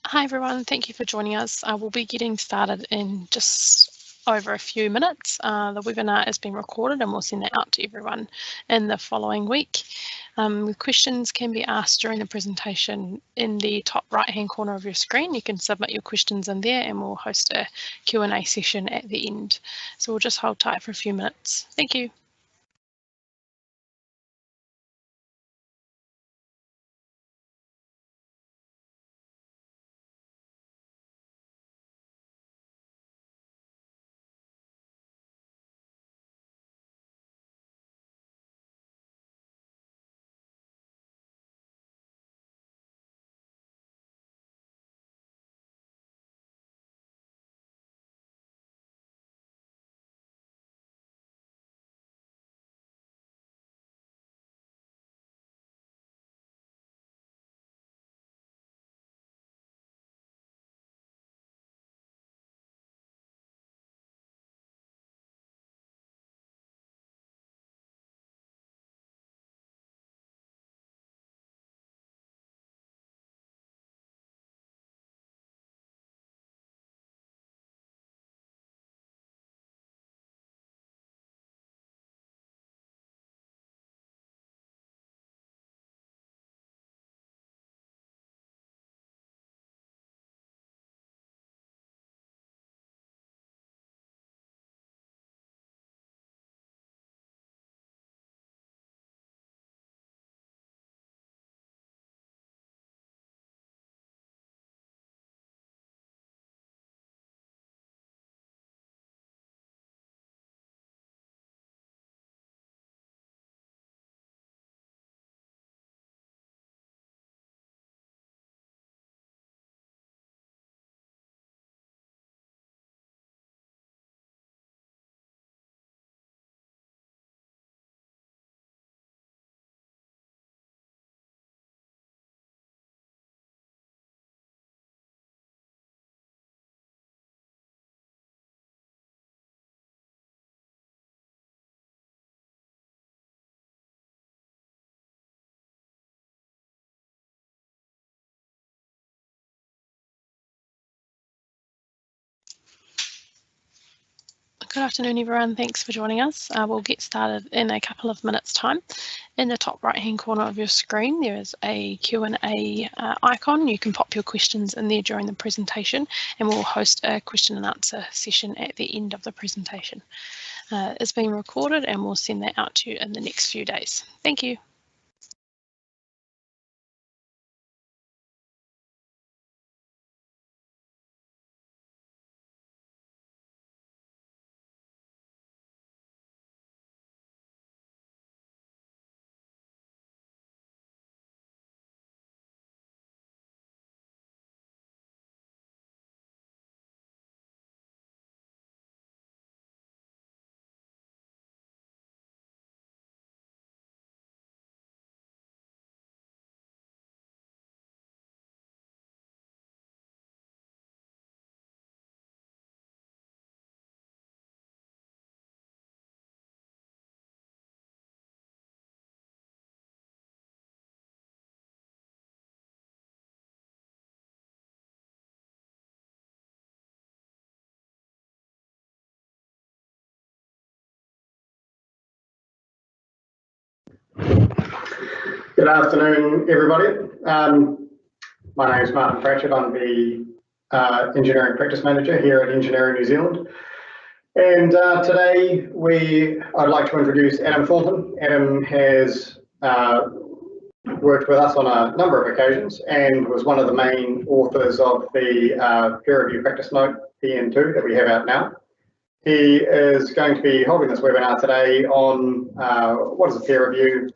Hi everyone, thank you for joining us. We'll be getting started in just over a few minutes. The webinar is being recorded and we'll send that out to everyone in the following week. Questions can be asked during the presentation in the top right hand corner of your screen. You can submit your questions in there and we'll host a Q&A session at the end. So we'll just hold tight for a few minutes. Thank you. Good afternoon everyone, thanks for joining us. We'll get started in a couple of minutes time. In the top right hand corner of your screen there is a Q&A icon. You can pop your questions in there during the presentation and we'll host a question and answer session at the end of the presentation. It's being recorded and we'll send that out to you in the next few days. Thank you. Good afternoon, everybody. My name is Martin Pratchett. I'm the Engineering Practice Manager here at Engineering New Zealand. And today I'd like to introduce Adam Thornton. Adam has worked with us on a number of occasions and was one of the main authors of the peer review practice note PN2 that we have out now. He is going to be holding this webinar today on what is a peer review,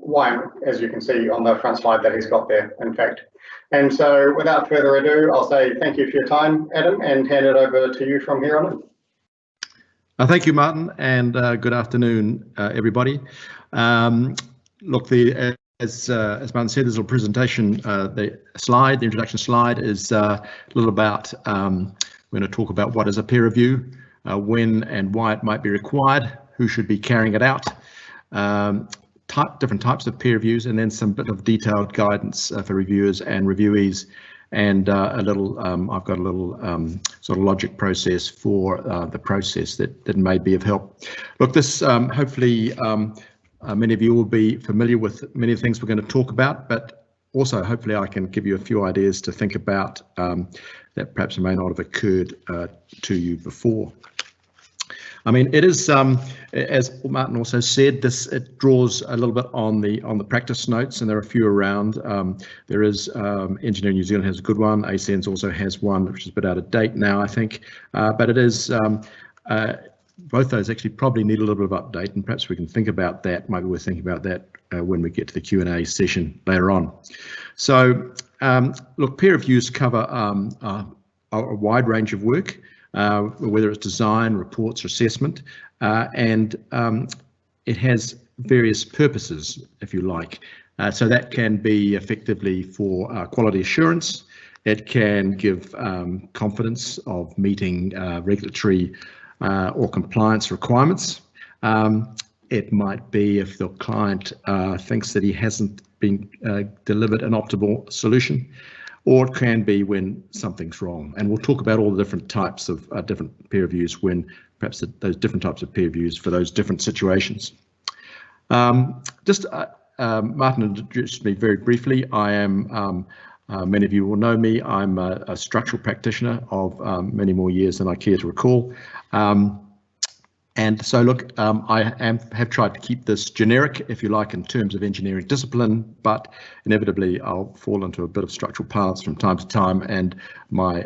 why, as you can see on the front slide that he's got there, in fact. And so without further ado, I'll say thank you for your time, Adam, and hand it over to you from here on in. Thank you, Martin, and good afternoon, everybody. Look, as Martin said, there's a presentation. The introduction slide is a little about, we're going to talk about what is a peer review, when and why it might be required, who should be carrying it out, different types of peer reviews, and then some bit of detailed guidance for reviewers and reviewees and a little. I've got a little sort of logic process for the process that may be of help. Look, this hopefully many of you will be familiar with many of the things we're going to talk about, but also hopefully I can give you a few ideas to think about that perhaps may not have occurred to you before. I mean, it is, as Martin also said, it draws a little bit on the practice notes, and there are a few around. There is Engineering New Zealand has a good one. ACN's also has one, which is a bit out of date now, I think. But it is both those actually probably need a little bit of update, and perhaps we can think about that. Maybe we're thinking about that when we get to the Q&A session later on. So, look, peer reviews cover a wide range of work. Whether it's design, reports, or assessment, and it has various purposes, if you like. So that can be effectively for quality assurance. It can give confidence of meeting regulatory or compliance requirements. It might be if the client thinks that he hasn't been delivered an optimal solution. Or it can be when something's wrong. And we'll talk about all the different types of different peer reviews when perhaps those different types of peer reviews for those different situations. Martin introduced me very briefly. I am, many of you will know me, I'm a structural practitioner of many more years than I care to recall. And so, look, I have tried to keep this generic, if you like, in terms of engineering discipline, but inevitably I'll fall into a bit of structural paths from time to time, and my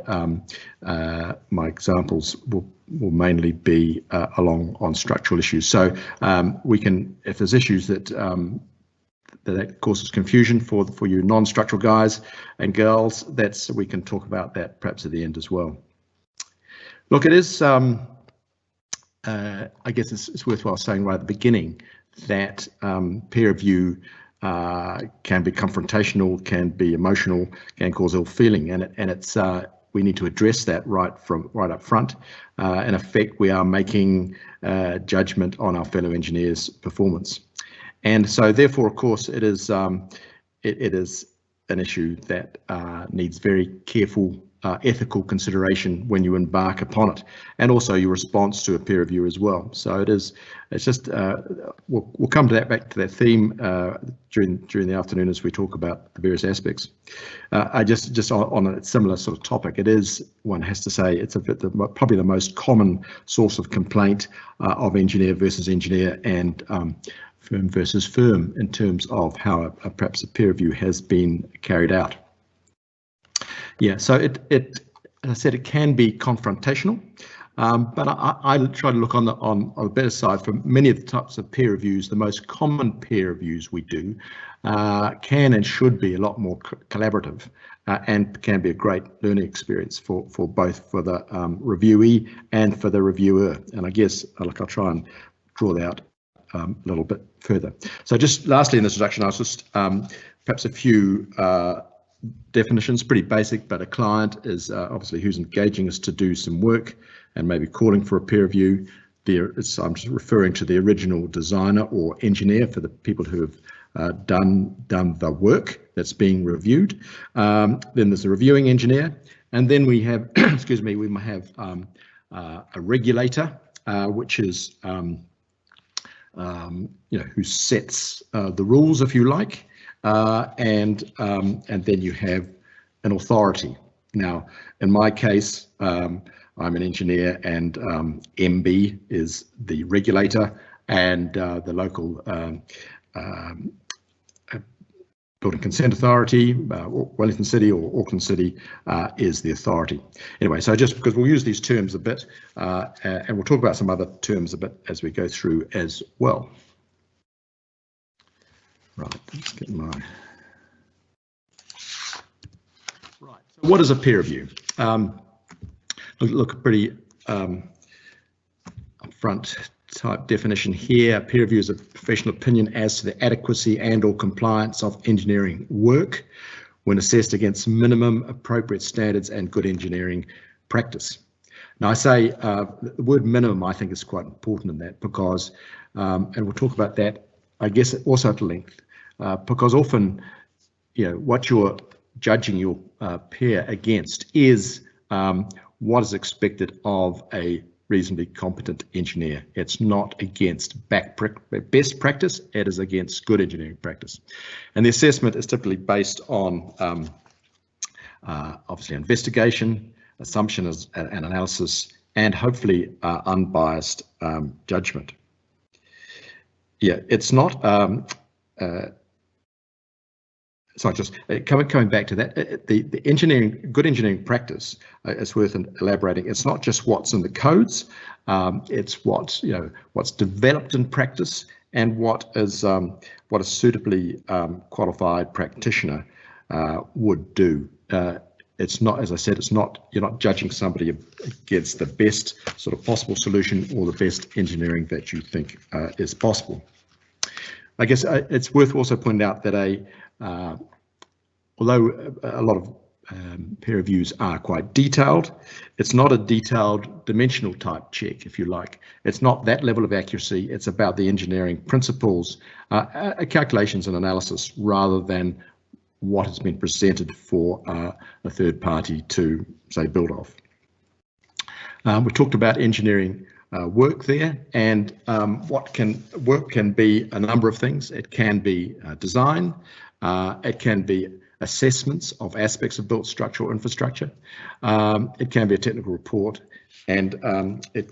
my examples will mainly be along on structural issues. So we can, if there's issues that that causes confusion for you non-structural guys and girls, we can talk about that perhaps at the end as well. Look, it is. I guess it's worthwhile saying right at the beginning that peer review can be confrontational, can be emotional, can cause ill feeling, and it's we need to address that right up front. In effect, we are making judgment on our fellow engineers' performance, and so therefore, of course, it is an issue that needs very careful ethical consideration when you embark upon it, and also your response to a peer review as well. So it's just we'll come to that, back to that theme during the afternoon as we talk about the various aspects. I just on a similar sort of topic, it is, one has to say, it's probably the most common source of complaint of engineer versus engineer and firm versus firm in terms of how perhaps a peer review has been carried out. Yeah, so as I said, it can be confrontational, but I try to look on the better side. For many of the types of peer reviews, the most common peer reviews we do can and should be a lot more collaborative, and can be a great learning experience for both for the reviewee and for the reviewer. And I guess I'll try and draw that out a little bit further. So just lastly in this introduction, I was just perhaps a few definitions, pretty basic, but a client is obviously who's engaging us to do some work and maybe calling for a peer review. I'm just referring to the original designer or engineer for the people who have done the work that's being reviewed. Then there's a reviewing engineer, and then we have, excuse me, we might have a regulator, which is who sets the rules, if you like. And then you have an authority. Now, in my case, I'm an engineer, and MB is the regulator, and the local Building Consent Authority, Wellington City or Auckland City, is the authority. Anyway, so just because we'll use these terms a bit, and we'll talk about some other terms a bit as we go through as well. Right, let's get my... Right, so what is a peer review? Look, a pretty upfront type definition here. Peer review is a professional opinion as to the adequacy and or compliance of engineering work when assessed against minimum appropriate standards and good engineering practice. Now, I say the word minimum, I think, is quite important in that, because, and we'll talk about that, I guess, also at length. Because often, what you're judging your pair against is what is expected of a reasonably competent engineer. It's not against best practice, it is against good engineering practice. And the assessment is typically based on obviously investigation, assumptions and analysis, and hopefully unbiased judgment. Yeah, it's not sorry, just coming back to that, the good engineering practice is worth elaborating. It's not just what's in the codes, it's what's developed in practice and what a suitably qualified practitioner would do. It's not, as I said, you're not judging somebody against the best sort of possible solution or the best engineering that you think is possible. I guess it's worth also pointing out that although a lot of peer reviews are quite detailed, it's not a detailed dimensional type check, if you like. It's not that level of accuracy. It's about the engineering principles, calculations and analysis, rather than what has been presented for a third party to, say, build off. We talked about engineering work there, and work can be a number of things. It can be design, it can be assessments of aspects of built structural infrastructure, it can be a technical report, and it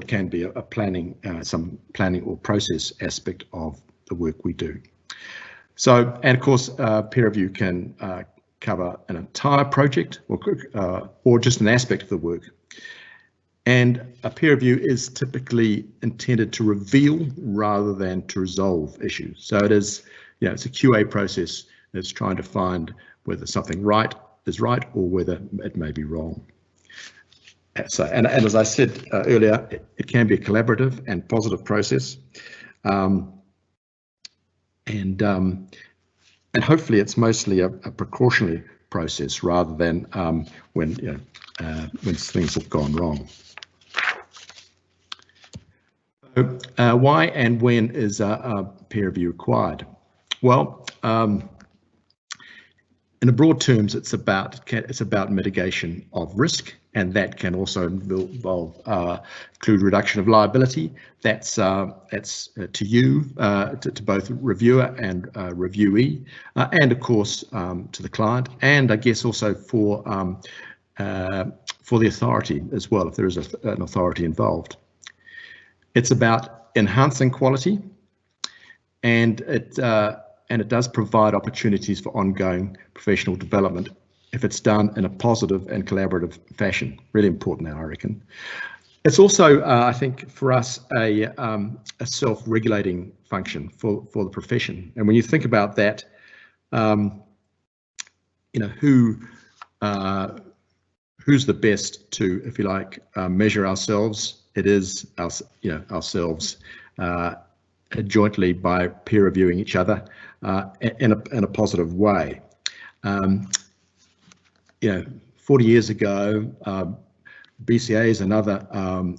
can be a planning, some planning or process aspect of the work we do. So, and of course, peer review can cover an entire project or just an aspect of the work. And a peer review is typically intended to reveal rather than to resolve issues. So it is, it's a QA process that's trying to find whether something is right or whether it may be wrong. So, and as I said earlier, it can be a collaborative and positive process. And hopefully it's mostly a precautionary process rather than when things have gone wrong. So, why and when is a peer review required? Well, in the broad terms, it's about mitigation of risk, and that can also include reduction of liability. That's to you, to both reviewer and reviewee, and of course to the client, and I guess also for the authority as well, if there is an authority involved. It's about enhancing quality, and it does provide opportunities for ongoing professional development if it's done in a positive and collaborative fashion. Really important now, I reckon. It's also, I think, for us, a self-regulating function for the profession. And when you think about that, who's the best to, if you like, measure ourselves? It is ourselves jointly by peer reviewing each other in a positive way. 40 years ago, BCAs and other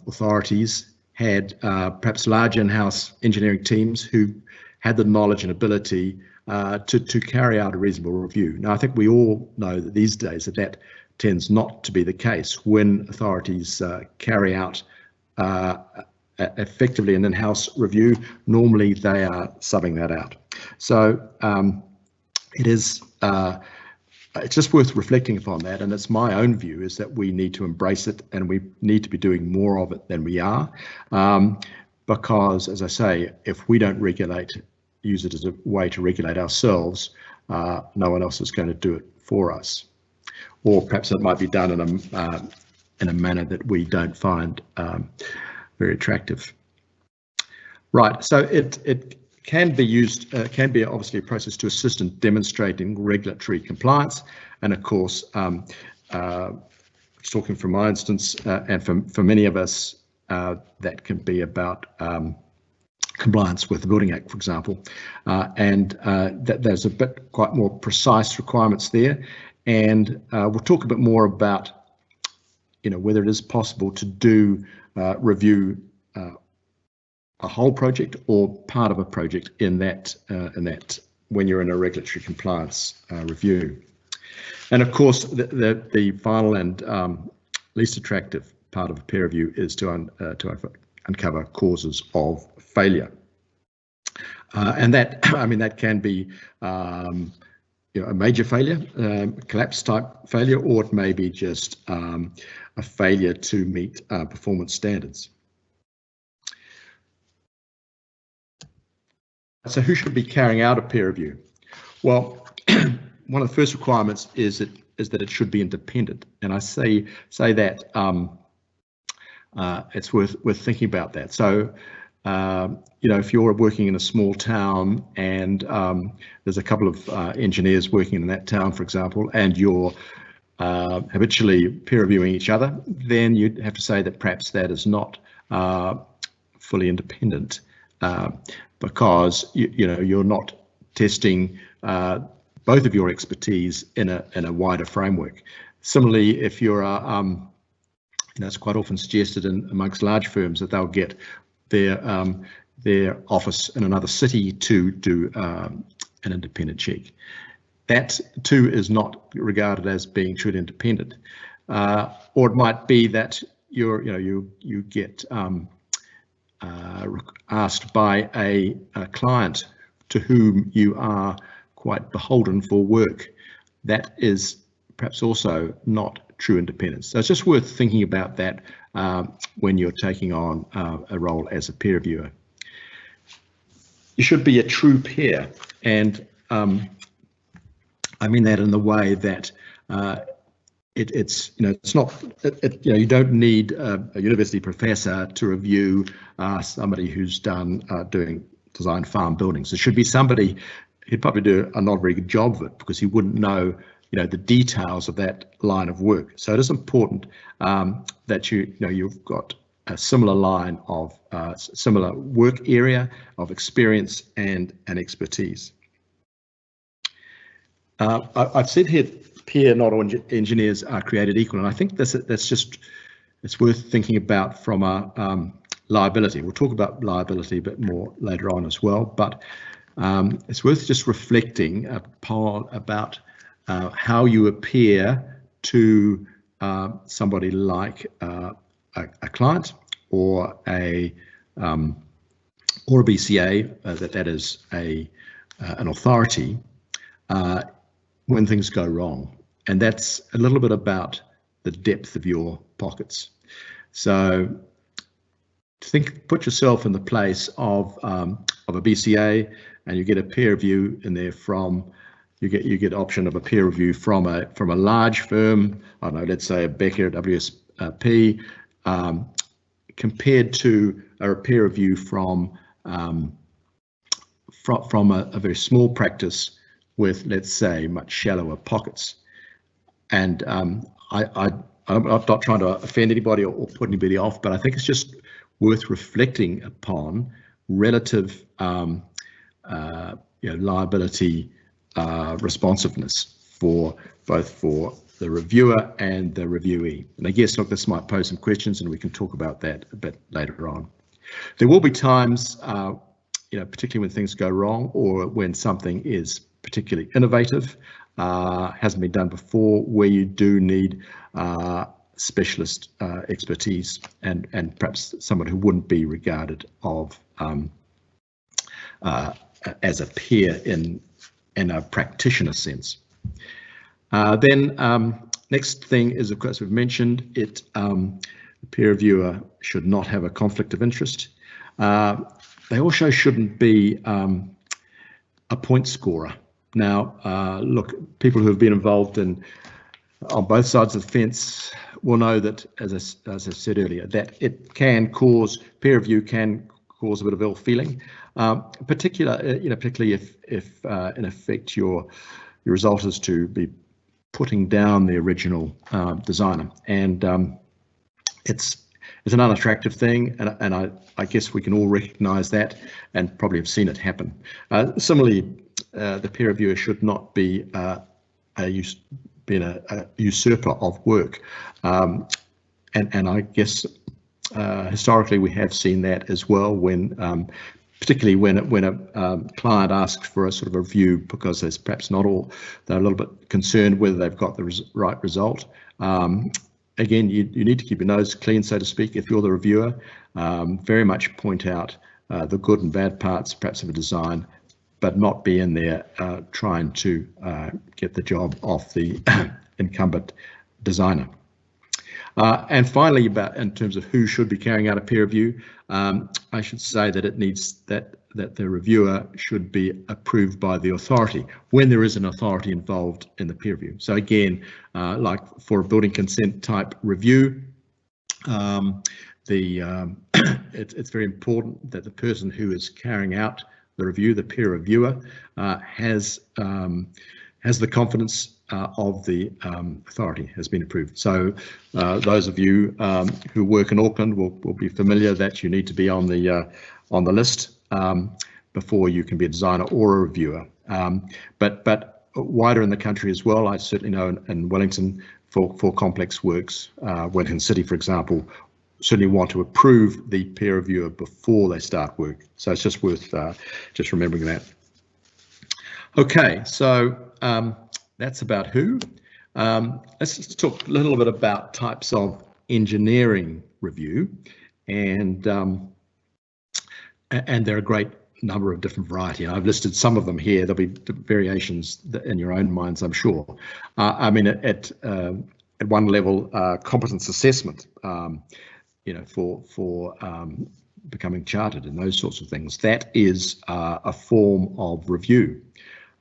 authorities had perhaps large in-house engineering teams who had the knowledge and ability to carry out a reasonable review. Now, I think we all know that these days that tends not to be the case. When authorities carry out effectively an in-house review, normally they are subbing that out. So it's just worth reflecting upon that, and it's my own view is that we need to embrace it and we need to be doing more of it than we are, because, as I say, if we don't use it as a way to regulate ourselves, no one else is going to do it for us. Or perhaps it might be done in a manner that we don't find very attractive. Right, so it can be used, can be obviously a process to assist in demonstrating regulatory compliance, and of course, talking from my instance, and for many of us, that can be about compliance with the Building Act, for example, and that there's quite more precise requirements there, and we'll talk a bit more about whether it is possible to do review a whole project or part of a project in that when you're in a regulatory compliance review. And of course, the final and least attractive part of a peer review is to uncover causes of failure. And that, I mean, that can be a major failure, collapse type failure, or it may be just a failure to meet performance standards. So who should be carrying out a peer review? Well, one of the first requirements is that it should be independent, and I say that it's worth thinking about that. So if you're working in a small town and there's a couple of engineers working in that town, for example, and you're habitually peer reviewing each other, then you'd have to say that perhaps that is not fully independent, because you're not testing both of your expertise in a wider framework. Similarly, if you're it's quite often suggested amongst large firms that they'll get their office in another city to do an independent check. That too is not regarded as being truly independent, or it might be that you get asked by a client to whom you are quite beholden for work. That is perhaps also not true independence. So it's just worth thinking about that when you're taking on a role as a peer reviewer. You should be a true peer, and I mean that in the way that it's not, you don't need a university professor to review somebody who's doing design farm buildings. It should be somebody who'd probably do a not very good job of it, because he wouldn't know the details of that line of work. So it is important that you've got a similar line of similar work area of experience and expertise. I've said here, peer, not all engineers are created equal, and I think it's worth thinking about from a liability. We'll talk about liability a bit more later on as well, but it's worth just reflecting about how you appear to somebody like a client or a BCA, that is an authority, when things go wrong. And that's a little bit about the depth of your pockets. So put yourself in the place of a BCA, and you get a peer review in there from, you get option of a peer review from a large firm, I don't know, let's say a Becker, WSP, compared to a peer review from a very small practice with, let's say, much shallower pockets. And I'm not trying to offend anybody or put anybody off, but I think it's just worth reflecting upon relative liability responsiveness for the reviewer and the reviewee. And I guess, look, this might pose some questions, and we can talk about that a bit later on. There will be times, particularly when things go wrong or when something is particularly innovative, hasn't been done before, where you do need specialist expertise and perhaps someone who wouldn't be regarded as a peer in a practitioner sense. Then next thing is, of course, we've mentioned it, the peer reviewer should not have a conflict of interest. They also shouldn't be a point scorer. Now, look, people who have been involved on both sides of the fence will know that, as I said earlier, that it can cause, peer review can cause a bit of ill feeling, particularly if in effect your result is to be putting down the original designer, and it's an unattractive thing, and I guess we can all recognise that and probably have seen it happen. Similarly, the peer reviewer should not be a usurper of work, and I guess historically we have seen that as well, when particularly when a client asks for a sort of a review because there's perhaps not all, they're a little bit concerned whether they've got the right result. Again, you need to keep your nose clean, so to speak, if you're the reviewer. Very much point out the good and bad parts, perhaps, of a design, but not be in there trying to get the job off the incumbent designer. And finally, in terms of who should be carrying out a peer review, I should say that it needs that the reviewer should be approved by the authority when there is an authority involved in the peer review. So again, like for a building consent type review, it's very important that the person who is carrying out the review, the peer reviewer, has the confidence of the authority, has been approved. So those of you who work in Auckland will be familiar that you need to be on the list before you can be a designer or a reviewer. But wider in the country as well, I certainly know in Wellington for complex works, Wellington City, for example, certainly want to approve the peer reviewer before they start work. So it's just worth just remembering that. Okay, so that's about who. Let's talk a little bit about types of engineering review, and there are a great number of different variety. I've listed some of them here. There'll be variations in your own minds, I'm sure. I mean, at one level, competence assessment, you know, for becoming chartered and those sorts of things. That is a form of review.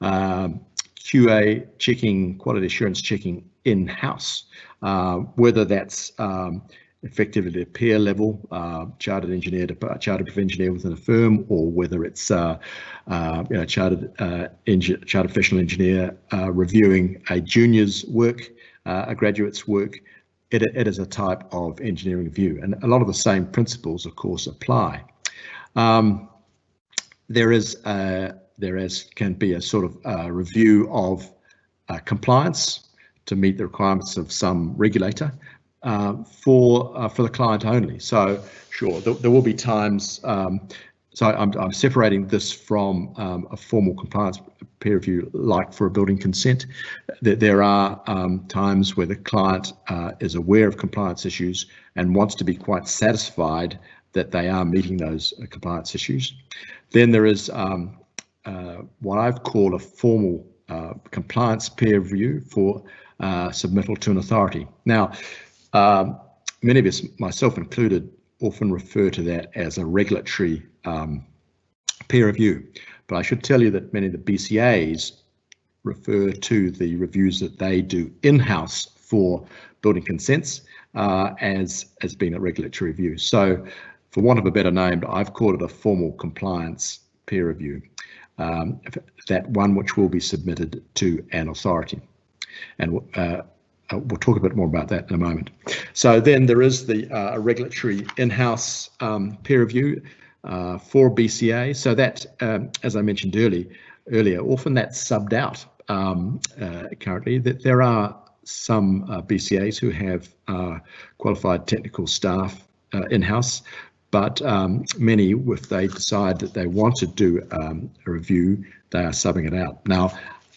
QA checking, quality assurance checking in-house, whether that's effectively a peer level, chartered engineer to chartered engineer within a firm, or whether it's you know, chartered professional engineer reviewing a junior's work, a graduate's work. It is a type of engineering review, and a lot of the same principles, of course, apply. There can be a sort of review of compliance to meet the requirements of some regulator for the client only. So sure, there will be times. So I'm separating this from a formal compliance peer review, like for a building consent. There are times where the client is aware of compliance issues and wants to be quite satisfied that they are meeting those compliance issues. Then there is what I've called a formal compliance peer review for submittal to an authority. Now, many of us, myself included, often refer to that as a regulatory peer review, but I should tell you that many of the BCAs refer to the reviews that they do in-house for building consents as being a regulatory review. So, for want of a better name, I've called it a formal compliance peer review. That one which will be submitted to an authority, and we'll talk a bit more about that in a moment. So then there is the regulatory in-house peer review for BCA. So that, as I mentioned earlier, often that's subbed out currently. That there are some BCAs who have qualified technical staff in-house. But many, if they decide that they want to do a review, they are subbing it out. Now,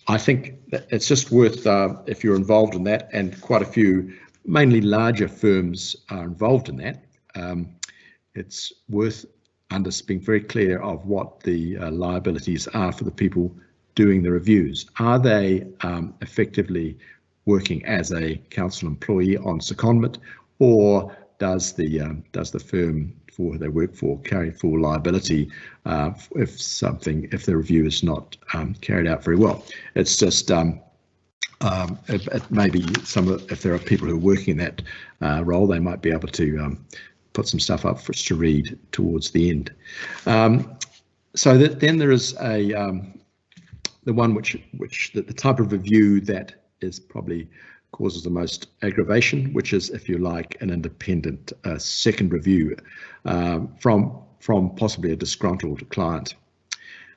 I think that it's just worth, if you're involved in that, and quite a few, mainly larger firms are involved in that, it's worth being very clear of what the liabilities are for the people doing the reviews. Are they effectively working as a council employee on secondment, or does the firm for they work for carry full liability if the review is not carried out very well? It's just it maybe if there are people who are working in that role, they might be able to put some stuff up for us to read towards the end. So then there is the one which the type of review that is probably causes the most aggravation, which is, if you like, an independent second review from possibly a disgruntled client.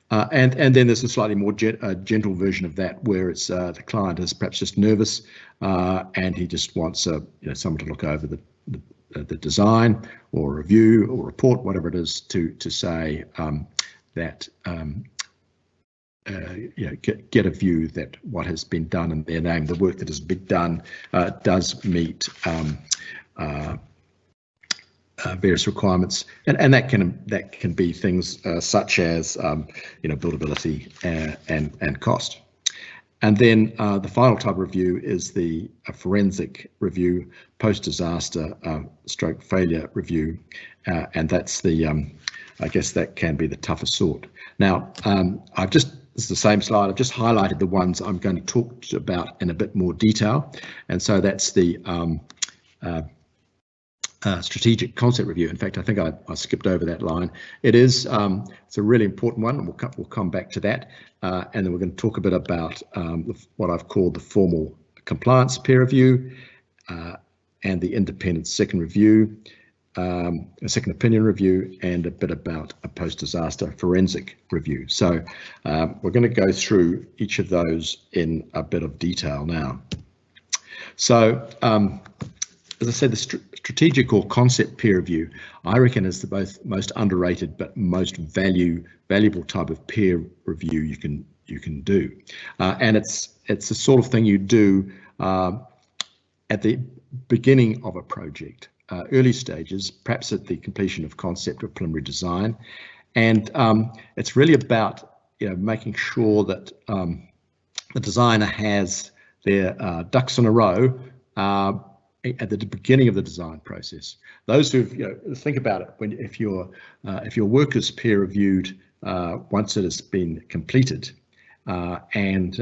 And then there's a slightly more gentle version of that, where it's the client is perhaps just nervous and he just wants someone to look over the design or review or report, whatever it is, to say that get a view that what has been done in their name, the work that has been done, does meet various requirements, and that can be things such as buildability and cost. And then the final type of review is the forensic review, post-disaster stroke failure review, and that's the I guess that can be the tougher sort. Now, this is the same slide. I've just highlighted the ones I'm going to talk about in a bit more detail, and so that's the strategic concept review. In fact, I think I skipped over that line. It's a really important one, and we'll come back to that. And then we're going to talk a bit about what I've called the formal compliance peer review and the independent second review, a second opinion review, and a bit about a post-disaster forensic review. So we're going to go through each of those in a bit of detail now. So as I said, the strategic or concept peer review, I reckon, is the most underrated but most valuable type of peer review you can do, and it's the sort of thing you do at the beginning of a project, early stages, perhaps at the completion of concept or preliminary design, and it's really about making sure that the designer has their ducks in a row at the beginning of the design process. Those who think about it, if your work is peer reviewed once it has been completed, and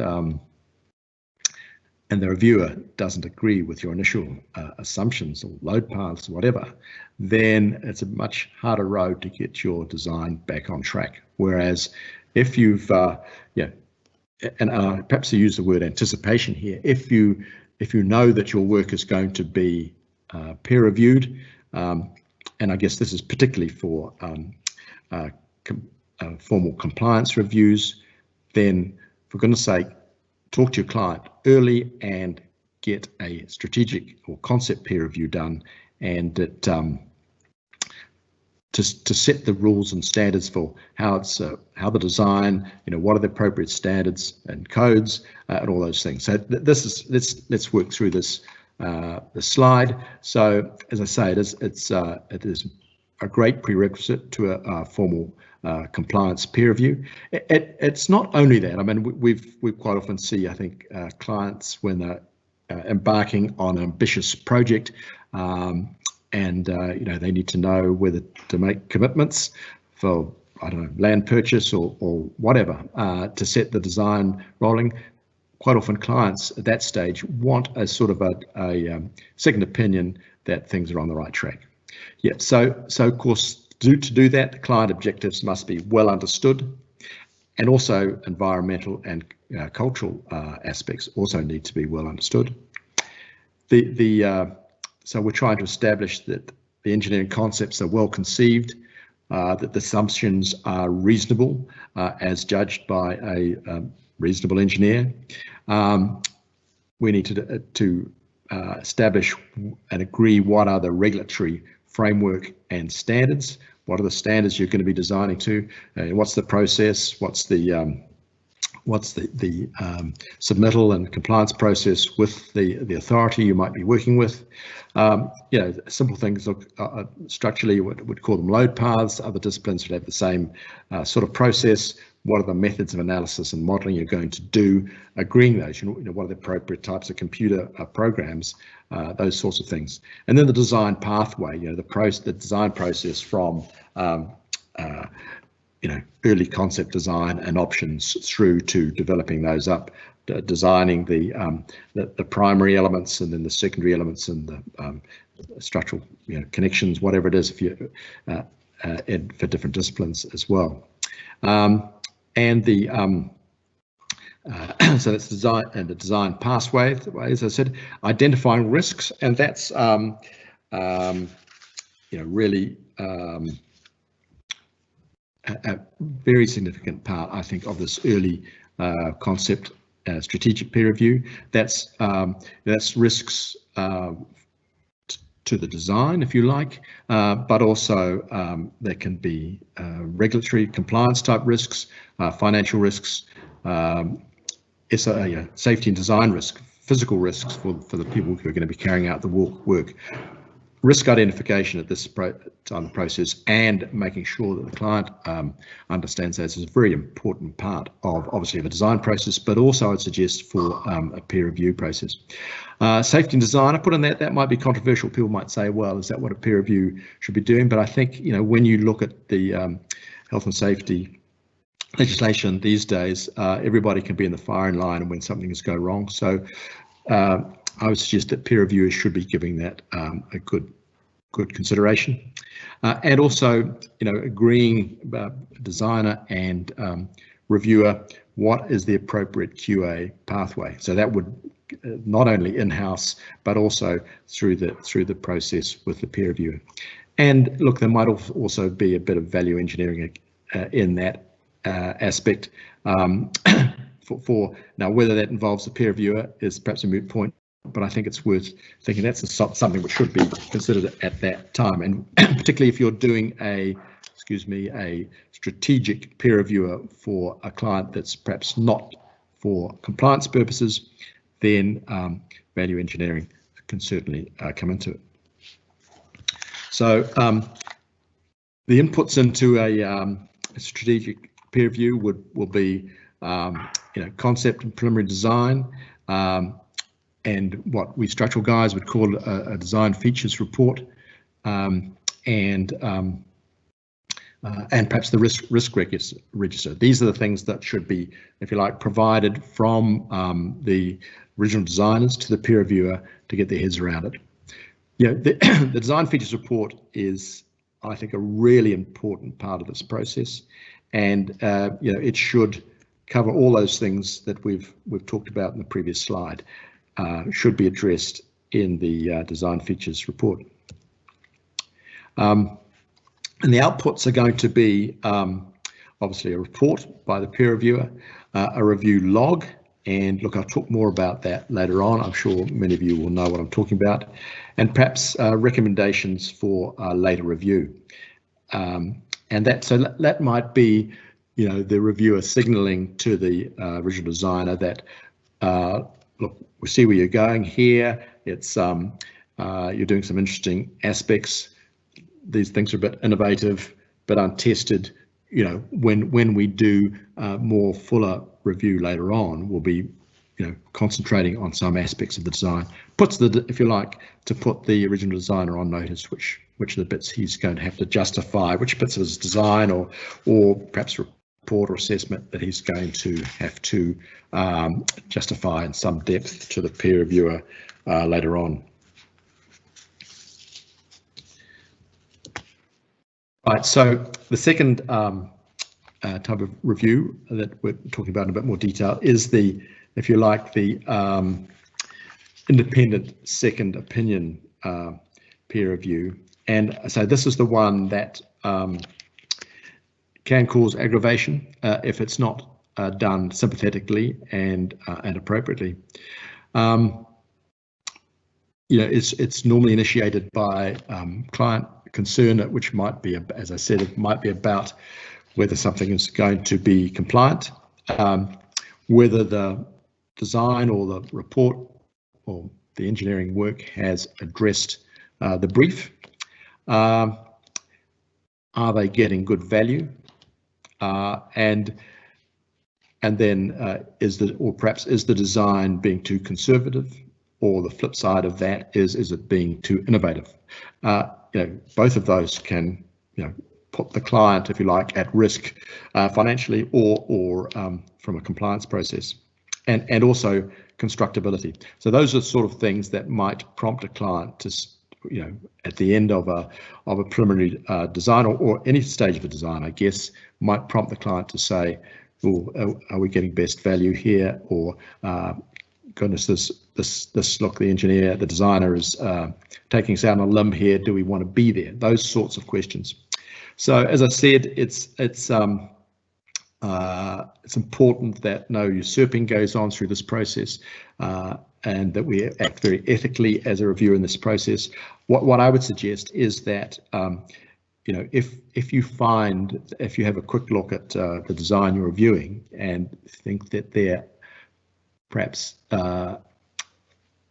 the reviewer doesn't agree with your initial assumptions or load paths or whatever, then it's a much harder road to get your design back on track. Whereas if you've and perhaps I use the word anticipation here, if you know that your work is going to be peer reviewed, and I guess this is particularly for formal compliance reviews, then for goodness sake, talk to your client early and get a strategic or concept peer review done, and it, to set the rules and standards for how the design, what are the appropriate standards and codes, and all those things. So let's work through this the slide. So as I say, it is a great prerequisite to a formal compliance peer review. It's not only that. I mean, we quite often see, I think, clients when they're embarking on an ambitious project, and they need to know whether to make commitments for, I don't know, land purchase or whatever, to set the design rolling. Quite often clients at that stage want a sort of a second opinion that things are on the right track. Yeah, so of course, to do that, the client objectives must be well understood, and also environmental and cultural aspects also need to be well understood. So we're trying to establish that the engineering concepts are well conceived, that the assumptions are reasonable, as judged by a reasonable engineer. We need to establish and agree what are the regulatory framework and standards. What are the standards you're going to be designing to? What's the process? What's the submittal and compliance process with the authority you might be working with? Simple things. Structurally, would call them load paths. Other disciplines would have the same sort of process. What are the methods of analysis and modelling you're going to do? Agreeing those. What are the appropriate types of computer programs? Those sorts of things. And then the design pathway. The design process from early concept design and options through to developing those up, designing the primary elements and then the secondary elements and the structural connections, whatever it is, if you for different disciplines as well. And the so that's design and the design pathway, as I said, identifying risks, and that's really a very significant part, I think, of this early concept strategic peer review. That's risks to the design, if you like, but also there can be regulatory compliance type risks, financial risks, safety and design risk, physical risks for the people who are going to be carrying out the work. Risk identification at this time of the process and making sure that the client understands that is a very important part of obviously the design process, but also I'd suggest for a peer review process. Safety and design, I put in that might be controversial. People might say, well, is that what a peer review should be doing? But I think, you know, when you look at the health and safety legislation these days, everybody can be in the firing line when something has gone wrong. So I would suggest that peer reviewers should be giving that a good consideration, and also, you know, agreeing about designer and reviewer what is the appropriate QA pathway. So that would not only in-house but also through the process with the peer reviewer. And look, there might also be a bit of value engineering in that aspect. For now, whether that involves the peer reviewer is perhaps a moot point, but I think it's worth thinking that's something which should be considered at that time, and particularly if you're doing a strategic peer reviewer for a client that's perhaps not for compliance purposes, then value engineering can certainly come into it. So the inputs into a strategic peer review will be concept and preliminary design, and what we structural guys would call a design features report, and perhaps the risk register. These are the things that should be, if you like, provided from the original designers to the peer reviewer to get their heads around it. You know, the design features report is, I think, a really important part of this process, and you know, it should cover all those things that we've talked about in the previous slide. Should be addressed in the design features report. And the outputs are going to be obviously a report by the peer reviewer, a review log, and look, I'll talk more about that later on. I'm sure many of you will know what I'm talking about, and perhaps recommendations for later review. And that might be, you know, the reviewer signaling to the original designer that look, we see where you're going here. It's you're doing some interesting aspects. These things are a bit innovative, but untested. You know, when we do more fuller review later on, we'll be, you know, concentrating on some aspects of the design. Puts the, if you like, to put the original designer on notice, which are the bits he's going to have to justify, which bits of his design or perhaps report or assessment that he's going to have to justify in some depth to the peer reviewer later on. Right, so the second type of review that we're talking about in a bit more detail is the, if you like, the independent second opinion peer review. And so this is the one that can cause aggravation if it's not done sympathetically and appropriately. You know, it's normally initiated by client concern, which might be, as I said, it might be about whether something is going to be compliant, whether the design or the report or the engineering work has addressed the brief. Are they getting good value? And then perhaps is the design being too conservative, or the flip side of that is it being too innovative? You know, both of those can, you know, put the client, if you like, at risk financially or from a compliance process, and also constructability. So those are sort of things that might prompt a client to, you know, at the end of a preliminary design or any stage of a design, I guess, might prompt the client to say, oh, are we getting best value here? Or goodness, this look, the engineer, the designer is taking us out on a limb here. Do we want to be there? Those sorts of questions. So as I said, it's it's important that no usurping goes on through this process, and that we act very ethically as a reviewer in this process. What I would suggest is that you know, if you have a quick look at the design you're reviewing and think that there perhaps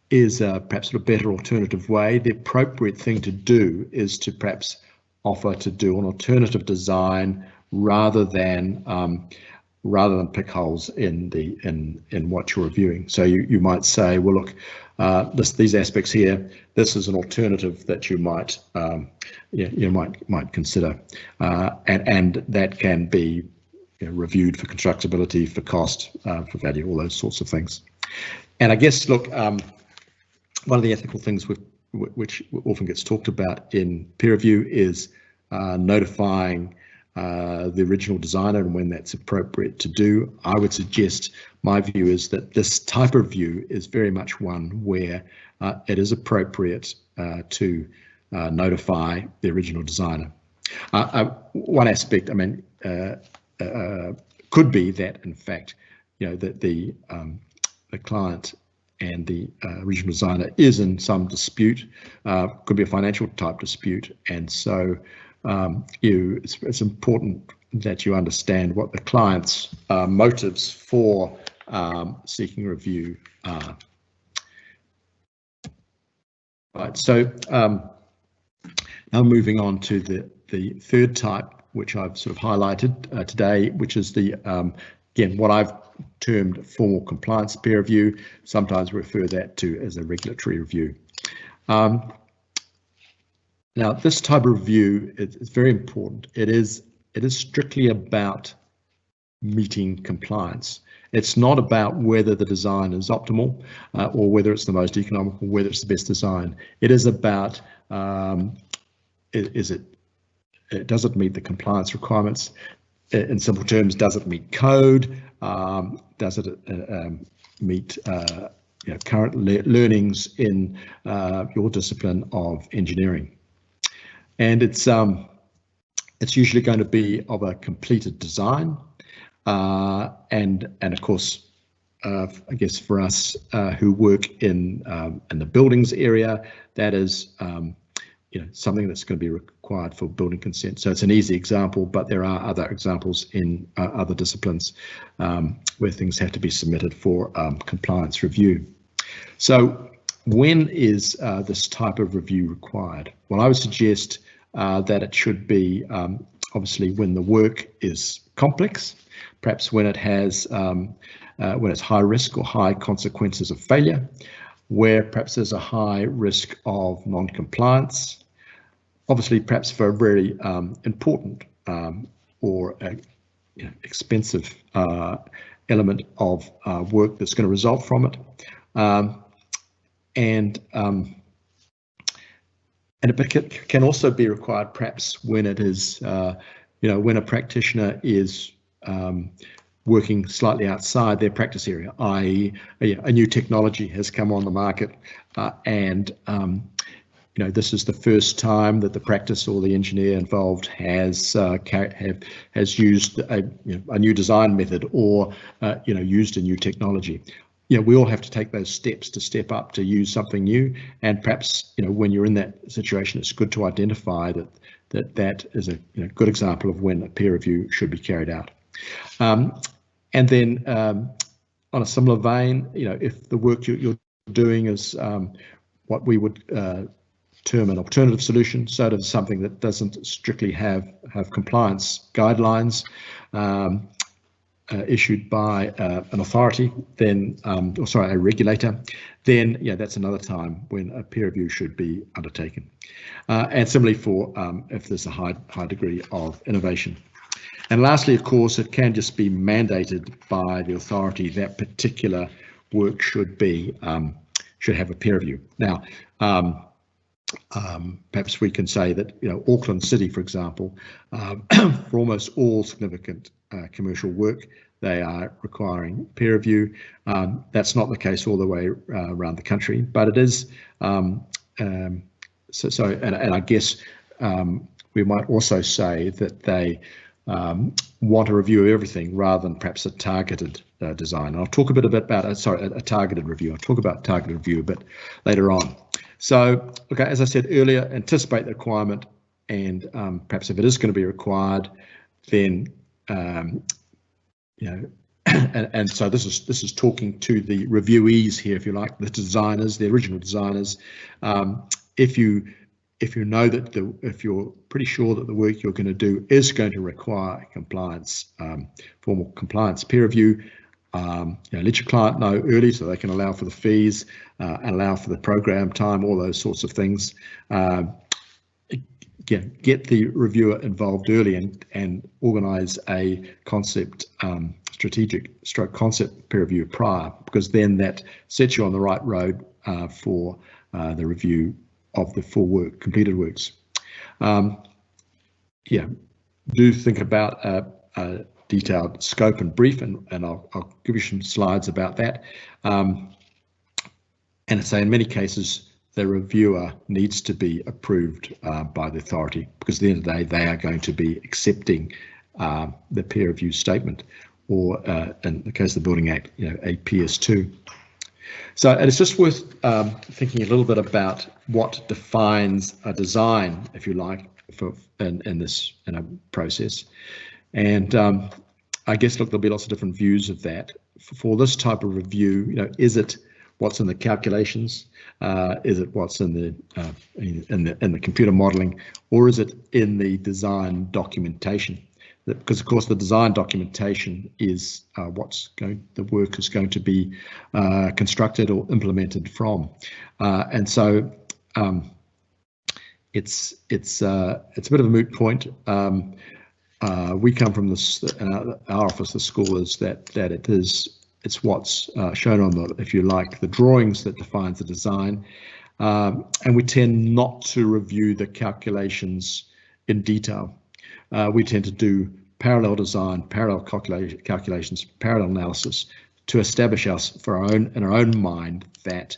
is perhaps a better alternative way, the appropriate thing to do is to perhaps offer to do an alternative design rather than pick holes in what you're reviewing. So you might say, well, look, these aspects here, this is an alternative that you might might consider, and that can be reviewed for constructability, for cost, for value, all those sorts of things. And I guess, look, one of the ethical things which often gets talked about in peer review is notifying the original designer and when that's appropriate to do. I would suggest, my view is that this type of review is very much one where it is appropriate to notify the original designer. One aspect, I mean, could be that, in fact, that the client and the regional designer is in some dispute, could be a financial type dispute, and so it's important that you understand what the client's motives for seeking review are. Right, so now moving on to the third type, which I've sort of highlighted today, which is the again, what I've termed formal compliance peer review. Sometimes refer that to as a regulatory review. Now, this type of review is very important. It is strictly about meeting compliance. It's not about whether the design is optimal or whether it's the most economical, whether it's the best design. It is about does it meet the compliance requirements? In simple terms, does it meet code? Does it meet current learnings in your discipline of engineering? And it's usually going to be of a completed design, and of course, I guess for us who work in the buildings area, that is something that's going to be required for building consent. So it's an easy example, but there are other examples in other disciplines where things have to be submitted for compliance review. So when is this type of review required? Well, I would suggest that it should be obviously when the work is complex, perhaps when it has when it's high risk or high consequences of failure, where perhaps there's a high risk of non-compliance, obviously perhaps for a very important or expensive element of work that's going to result from it, and it can also be required perhaps when it is when a practitioner is working slightly outside their practice area, i.e. a new technology has come on the market, and this is the first time that the practice or the engineer involved has used a new design method or used a new technology. We all have to take those steps to step up to use something new, and perhaps when you're in that situation, it's good to identify that is a good example of when a peer review should be carried out. And then on a similar vein, if the work you're doing is what we would term an alternative solution, so it is something that doesn't strictly have compliance guidelines issued by an authority, then a regulator, then that's another time when a peer review should be undertaken. And similarly for if there's a high degree of innovation. And lastly, of course, it can just be mandated by the authority that particular work should have a peer review. Now, perhaps we can say that Auckland City, for example, for almost all significant commercial work, they are requiring peer review. That's not the case all the way around the country, but it is. And I guess we might also say that they want a review of everything rather than perhaps a targeted design. And I'll talk a bit about a targeted review. I'll talk about targeted review a bit later on. So, okay, as I said earlier, anticipate the requirement, and perhaps if it is going to be required, then and so this is talking to the reviewees here, if you like, the designers, the original designers. If you know that if you're pretty sure that the work you're going to do is going to require compliance, formal compliance peer review, let your client know early so they can allow for the fees and allow for the program time, all those sorts of things. Get the reviewer involved early and organise a strategic concept peer review prior, because then that sets you on the right road for the review of the full work, completed works. Do think about a detailed scope and brief, and I'll give you some slides about that. And I say in many cases, the reviewer needs to be approved by the authority, because at the end of the day, they are going to be accepting the peer review statement, or in the case of the Building Act, a PS2. So it's just worth thinking a little bit about what defines a design, if you like, in this process. And I guess, look, there'll be lots of different views of that. For this type of review, is it what's in the calculations? Is it what's in the computer modeling, or is it in the design documentation? Because of course the design documentation is the work is going to be constructed or implemented from, and so it's a bit of a moot point. We come from this, our office, the school, is that it's what's shown on the, if you like, the drawings that defines the design, and we tend not to review the calculations in detail. We tend to do parallel design, parallel calculations, parallel analysis to establish us in our own mind that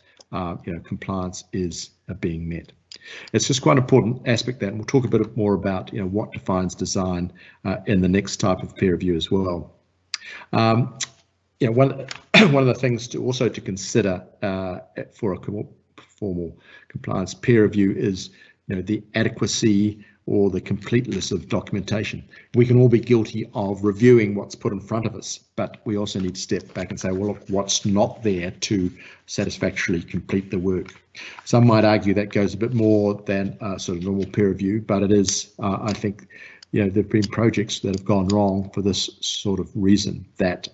compliance is being met. It's just quite an important aspect that, and we'll talk a bit more about what defines design in the next type of peer review as well. One of the things to consider for a formal compliance peer review is the adequacy or the completeness of documentation. We can all be guilty of reviewing what's put in front of us, but we also need to step back and say, well, look, what's not there to satisfactorily complete the work. Some might argue that goes a bit more than sort of normal peer review, but it is, I think, there have been projects that have gone wrong for this sort of reason, that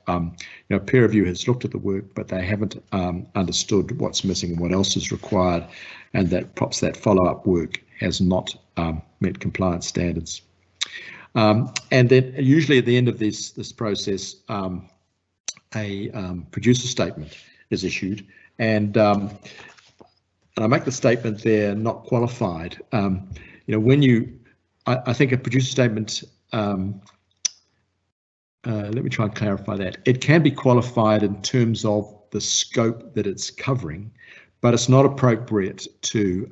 peer review has looked at the work, but they haven't understood what's missing and what else is required, and that perhaps that follow-up work has not met compliance standards. And then usually at the end of this process, a producer statement is issued, and I make the statement there, not qualified. When I think a producer statement, let me try and clarify that. It can be qualified in terms of the scope that it's covering, but it's not appropriate to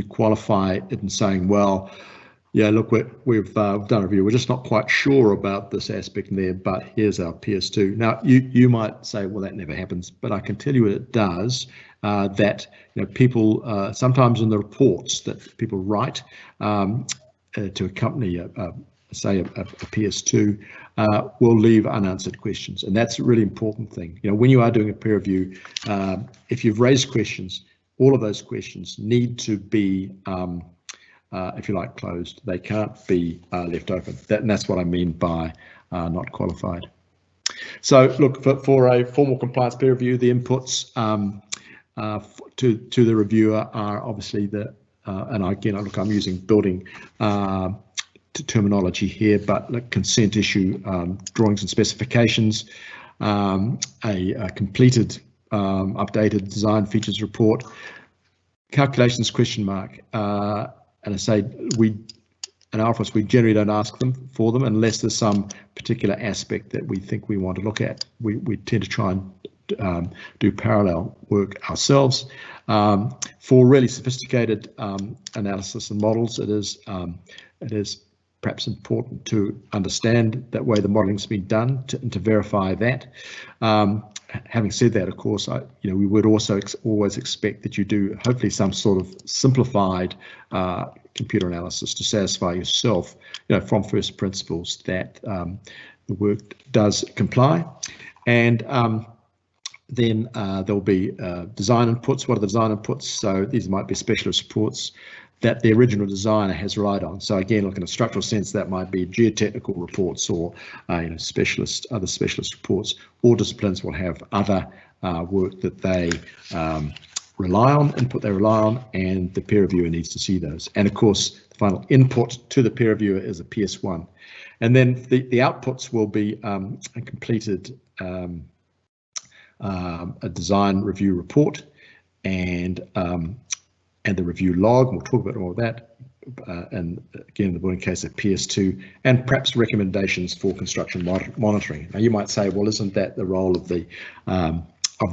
qualify it in saying, well, yeah, look, we've done a review. We're just not quite sure about this aspect in there, but here's our PS2. Now, you might say, well, that never happens, but I can tell you it does. That people sometimes in the reports that people write to accompany say a PS2 will leave unanswered questions, and that's a really important thing. When you are doing a peer review, if you've raised questions, all of those questions need to be, if you like, closed. They can't be left open. And that's what I mean by not qualified. So look, for a formal compliance peer review, the inputs to the reviewer are obviously and again, look, I'm using building terminology here, but consent issue, drawings and specifications, a completed updated design features report, calculations question mark, and I say in our office we generally don't ask them for them unless there's some particular aspect that we think we want to look at. We tend to try and do parallel work ourselves. For really sophisticated analysis and models, it is perhaps important to understand that way the modeling's been done and to verify that. Having said that, of course, we would also always expect that you do hopefully some sort of simplified computer analysis to satisfy yourself, from first principles that the work does comply. And then there'll be design inputs. What are the design inputs? So these might be specialist reports that the original designer has relied on. So again, look, in a structural sense, that might be geotechnical reports or other specialist reports. All disciplines will have other work that they rely on, input they rely on, and the peer reviewer needs to see those. And of course, the final input to the peer reviewer is a PS1. And then the outputs will be a completed a design review report and the review log. We'll talk about all of that. And again, the building case of PS2, and perhaps recommendations for construction monitoring. Now, you might say, well, isn't that the role of the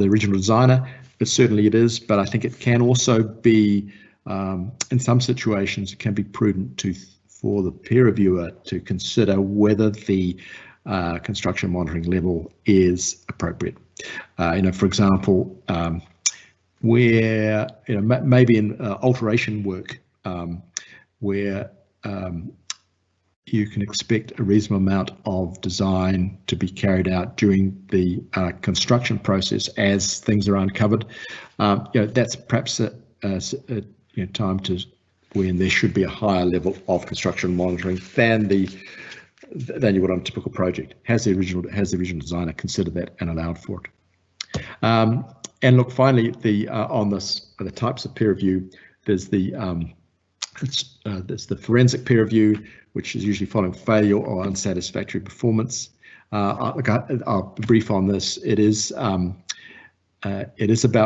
original designer? But certainly it is. But I think it can also be, in some situations, it can be prudent for the peer reviewer to consider whether the construction monitoring level is appropriate. For example, where maybe in alteration work, where you can expect a reasonable amount of design to be carried out during the construction process as things are uncovered. That's perhaps a time to when there should be a higher level of construction monitoring than you would on a typical project. Has the original designer considered that and allowed for it? And look, finally, on the types of peer review, there's the forensic peer review, which is usually following failure or unsatisfactory performance. I'll brief on this. It is about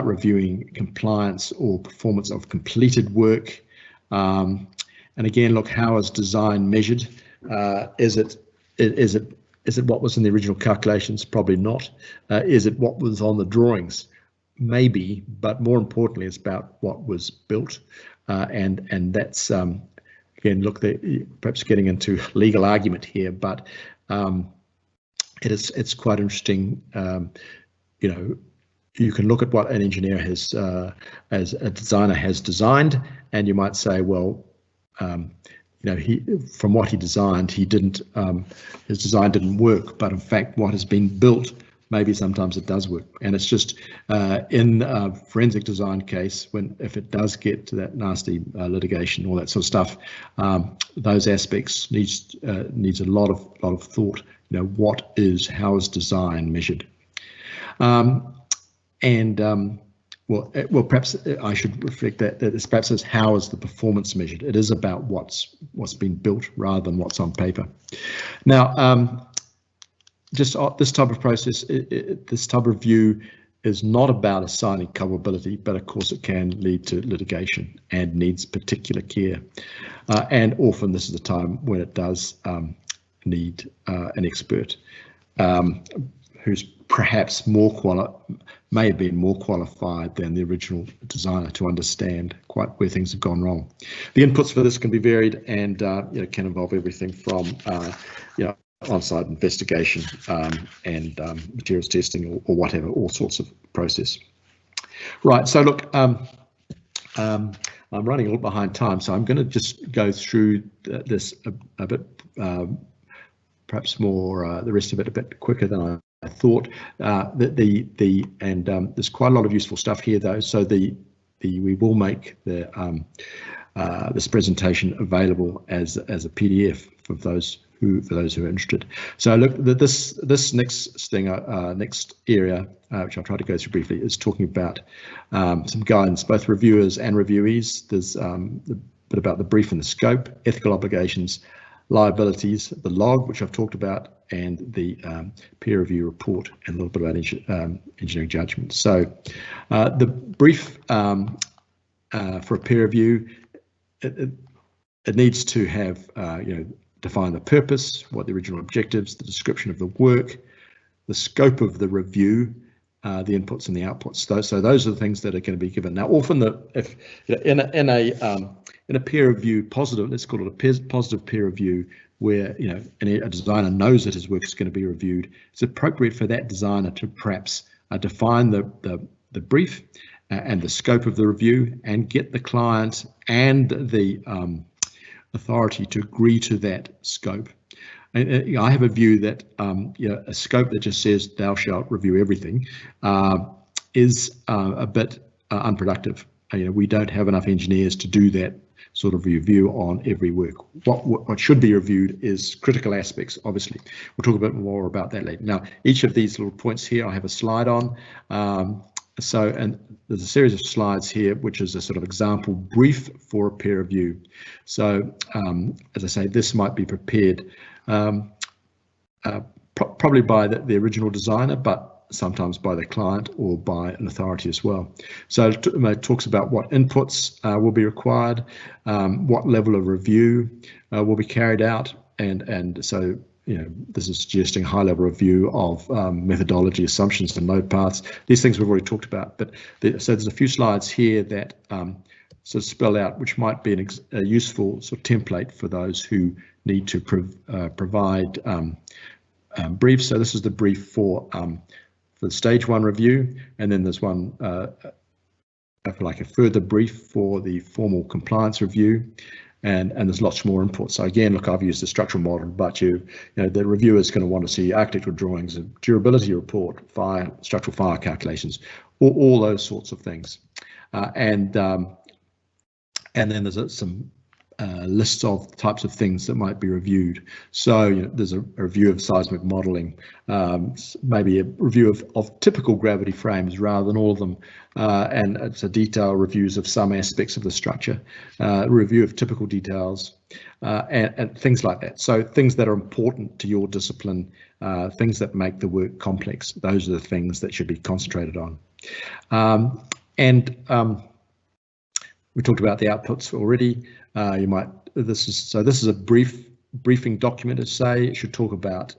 reviewing compliance or performance of completed work. And again, look, how is design measured? Is it what was in the original calculations? Probably not. Is it what was on the drawings? Maybe, but more importantly, it's about what was built, and that's again, look, perhaps getting into legal argument here, but it's quite interesting. You can look at what an engineer has, as a designer has designed, and you might say, well, from what he designed, his design didn't work, but in fact, what has been built, maybe sometimes it does work. And it's just in a forensic design case, if it does get to that nasty litigation, all that sort of stuff, those aspects needs a lot of thought. How is design measured? Well, perhaps I should reflect that it's perhaps as how is the performance measured? It is about what's been built rather than what's on paper. Now, just this type of process, this type of review is not about assigning culpability, but of course it can lead to litigation and needs particular care. And often this is the time when it does need an expert who's perhaps may have been more qualified than the original designer to understand quite where things have gone wrong. The inputs for this can be varied and can involve everything from on-site investigation and materials testing or whatever, all sorts of process. Right, so look, I'm running a little behind time, so I'm going to just go through this a bit, perhaps more, the rest of it a bit quicker than I thought. There's quite a lot of useful stuff here, though. So we will make this presentation available as a PDF for those who are interested. So look, this next area, which I'll try to go through briefly, is talking about some guidance, both reviewers and reviewees. There's a bit about the brief and the scope, ethical obligations, liabilities, the log, which I've talked about, and the peer review report, and a little bit about engineering judgment. So the brief for a peer review, it needs to have define the purpose, what the original objectives, the description of the work, the scope of the review, the inputs and the outputs. So those are the things that are going to be given. Now, often in a peer review positive, let's call it a positive peer review, where a designer knows that his work is going to be reviewed, it's appropriate for that designer to perhaps define the brief and the scope of the review, and get the client and the authority to agree to that scope. And I have a view that a scope that just says thou shalt review everything is a bit unproductive. We don't have enough engineers to do that sort of review on every work. What should be reviewed is critical aspects, obviously. We'll talk a bit more about that later. Now, each of these little points here I have a slide on. And there's a series of slides here, which is a sort of example brief for a peer review. So as I say, this might be prepared probably by the original designer, but sometimes by the client or by an authority as well. So it talks about what inputs will be required, what level of review will be carried out, and so this is suggesting a high-level review of methodology, assumptions, and load paths. These things we've already talked about, but so there's a few slides here that sort of spell out, which might be a useful sort of template for those who need to provide briefs. So this is the brief for the stage 1 review, and then there's one like a further brief for the formal compliance review. And there's lots more input. So again, look, I've used the structural model, but the reviewer is going to want to see architectural drawings, a durability report, structural fire calculations, all those sorts of things. And then there's some lists of types of things that might be reviewed. So there's a review of seismic modeling, maybe a review of typical gravity frames rather than all of them, and it's a detailed reviews of some aspects of the structure, review of typical details, and things like that. So things that are important to your discipline, things that make the work complex, those are the things that should be concentrated on. We talked about the outputs already. This is a briefing document, to say. It should talk about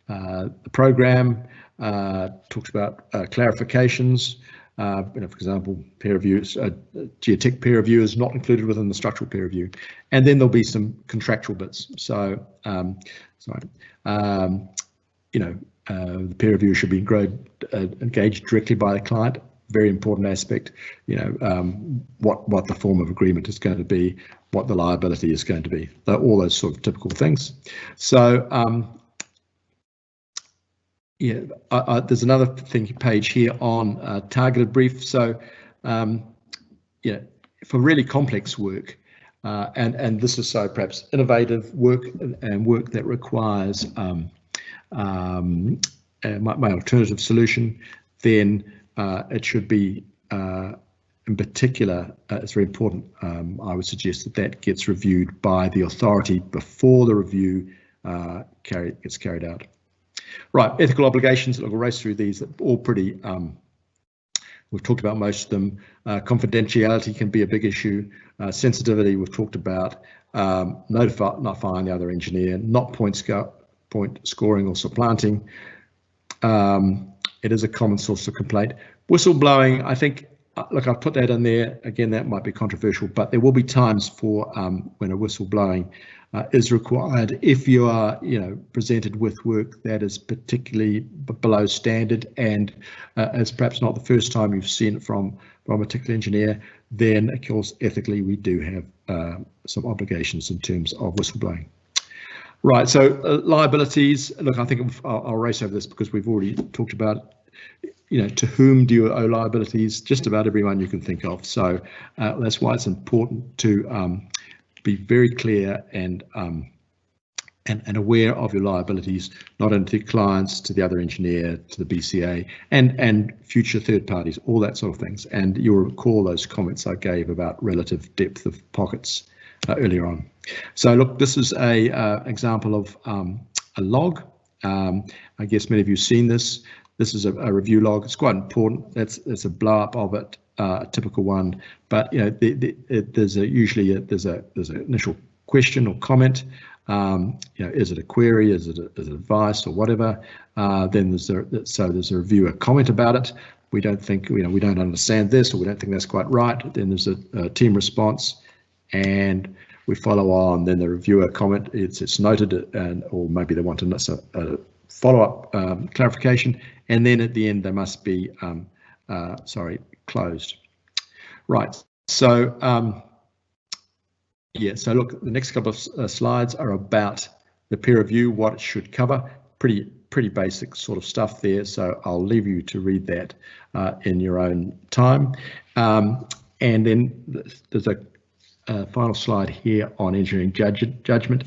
the program, talks about clarifications. For example, peer reviews, geotech peer review is not included within the structural peer review, and then there'll be some contractual bits. So, the peer review should be engaged directly by the client. Very important aspect, what the form of agreement is going to be, what the liability is going to be, all those sort of typical things. So there's another page here on targeted brief. So for really complex work, and this is so perhaps innovative work and work that requires my alternative solution, then it should be, in particular, it's very important, I would suggest that gets reviewed by the authority before the review gets carried out. Right, ethical obligations, we'll race through these, they're all pretty, we've talked about most of them. Confidentiality can be a big issue. Sensitivity, we've talked about. Notifying the other engineer, not point scoring or supplanting. It is a common source of complaint. Whistleblowing, I think, look, I've put that in there. Again, that might be controversial, but there will be times for when a whistleblowing is required if you are, presented with work that is particularly below standard, and as perhaps not the first time you've seen it from a particular engineer, then of course ethically we do have some obligations in terms of whistleblowing. Right, so liabilities, look, I think I'll race over this because we've already talked about, to whom do you owe liabilities? Just about everyone you can think of. So that's why it's important to be very clear and aware of your liabilities, not only to clients, to the other engineer, to the BCA, and future third parties, all that sort of things. And you'll recall those comments I gave about relative depth of pockets earlier on. So look, this is a example of a log. I guess many of you have seen this. This is a review log. It's quite important. That's a blow up of it, a typical one. But there's usually an initial question or comment. Is it a query? Is it advice or whatever? Then there's a reviewer comment about it. We don't think we don't understand this, or we don't think that's quite right. Then there's a team response, and we follow on, then the reviewer comment, it's noted, and or maybe they want a follow-up clarification, and then at the end they must be closed. Right. So yeah. So look, the next couple of slides are about the peer review, what it should cover. Pretty basic sort of stuff there. So I'll leave you to read that in your own time. And then there's a final slide here on engineering judgment.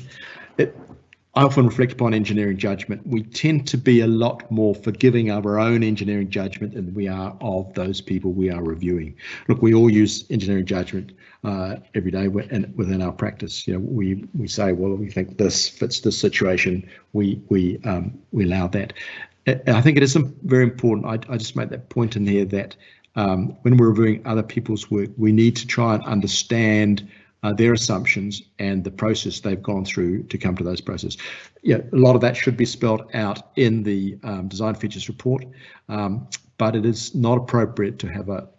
I often reflect upon engineering judgment. We tend to be a lot more forgiving of our own engineering judgment than we are of those people we are reviewing. Look, we all use engineering judgment every day within our practice. You know, we say, well, we think this fits this situation. We allow that. I think it is very important. I just made that point in there that when we're reviewing other people's work, we need to try and understand their assumptions and the process they've gone through to come to those processes. Yeah, a lot of that should be spelled out in the design features report, but it is not appropriate to have a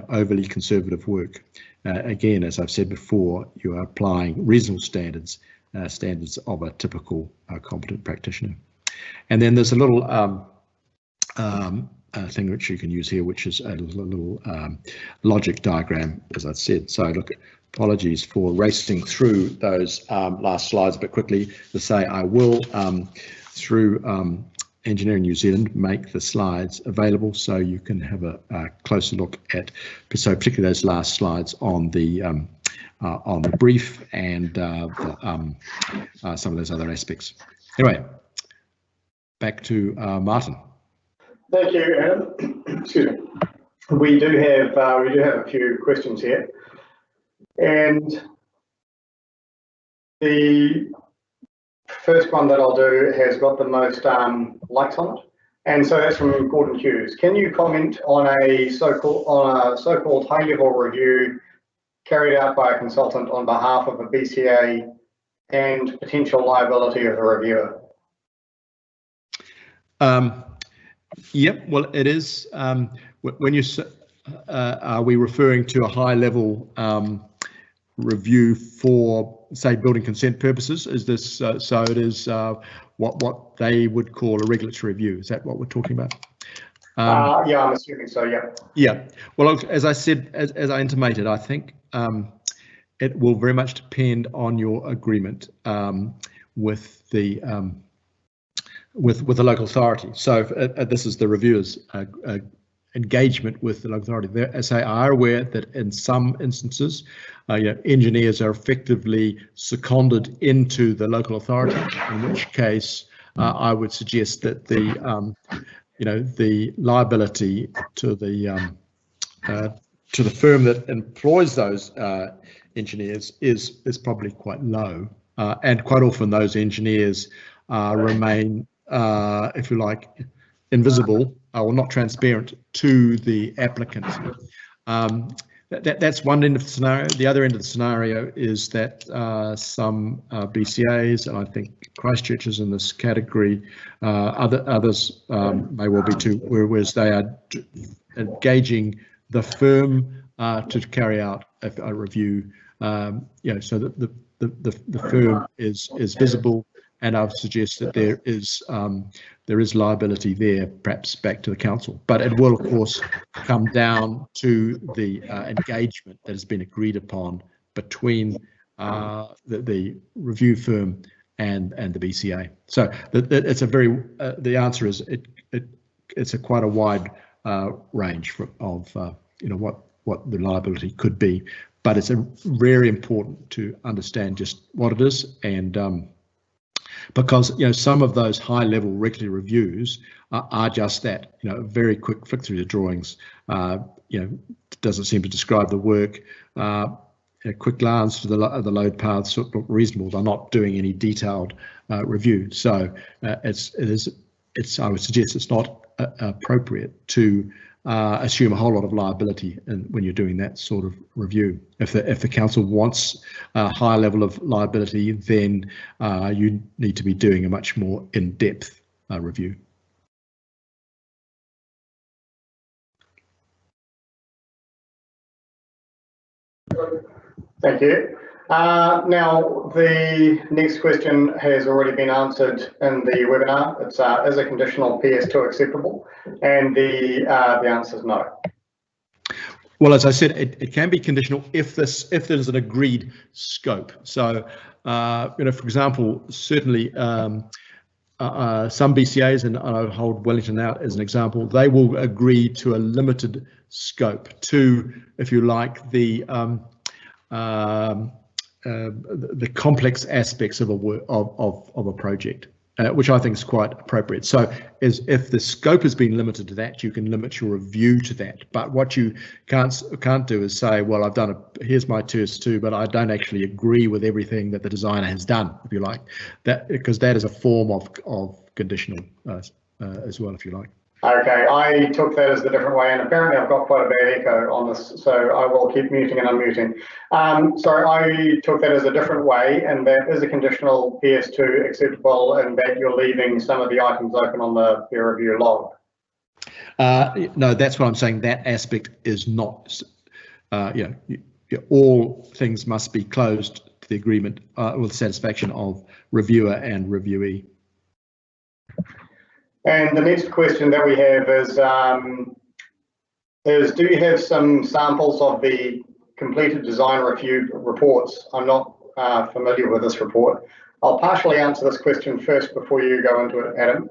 overly conservative work. Again, as I've said before, you are applying reasonable standards of a typical competent practitioner. And then there's a little thing which you can use here, which is a little logic diagram, as I said. So look, apologies for racing through those last slides a bit quickly. To say I will, through Engineering New Zealand, make the slides available so you can have a closer look at, so particularly those last slides on the brief and some of those other aspects. Anyway, back to Martin. Thank you, Adam. Excuse me. We do have a few questions here, and the first one that I'll do has got the most likes on it, and so that's from Gordon Hughes. Can you comment on a so-called high-level review carried out by a consultant on behalf of a BCA and potential liability of the reviewer? Yep, well, it is. When you are we referring to a high-level review for, say, building consent purposes? Is this so? It is what they would call a regulatory review. Is that what we're talking about? Yeah, I'm assuming so. Yeah. Yeah. Well, as I said, as I intimated, I think it will very much depend on your agreement with the with the local authority. So this is the reviewer's engagement with the local authority. They, as they are aware that in some instances, engineers are effectively seconded into the local authority, in which case I would suggest that the the liability to the firm that employs those engineers is probably quite low, and quite often those engineers remain, if you like, invisible or not transparent to the applicant. That's one end of the scenario. The other end of the scenario is that some BCAs, and I think Christchurch is in this category, others may well be too, whereas they are engaging the firm to carry out a review, so that the firm is visible. And I would suggest that there is liability there, perhaps back to the council. But it will, of course, come down to the engagement that has been agreed upon between the review firm and the BCA. So it's a very the answer is it's a quite a wide range of what the liability could be. But it's very important to understand just what it is, and because some of those high-level regulatory reviews are just that, a very quick flick through the drawings. Doesn't seem to describe the work. A quick glance to the load paths look reasonable. They're not doing any detailed review. So it's I would suggest it's not appropriate to assume a whole lot of liability when you're doing that sort of review. If the council wants a high level of liability, then you need to be doing a much more in-depth review. Thank you. Now, the next question has already been answered in the webinar. It's is a conditional PS2 acceptable? And the answer is no. Well, as I said, it can be conditional if there's an agreed scope. So, for example, certainly some BCAs, and I would hold Wellington out as an example, they will agree to a limited scope to, if you like, the complex aspects of a project, which I think is quite appropriate. So if the scope has been limited to that, you can limit your review to that. But what you can't do is say, well, here's my TS2, but I don't actually agree with everything that the designer has done, if you like, because that is a form of conditional as well, if you like. Okay, I took that as the different way, and apparently I've got quite a bad echo on this, so I will keep muting and unmuting. Sorry, I took that as a different way, and that is a conditional PS2 acceptable, and that you're leaving some of the items open on the peer review log. No, that's what I'm saying. That aspect is not, all things must be closed to the agreement with satisfaction of reviewer and reviewee. And the next question that we have is do you have some samples of the completed design review reports? I'm not familiar with this report. I'll partially answer this question first before you go into it, Adam.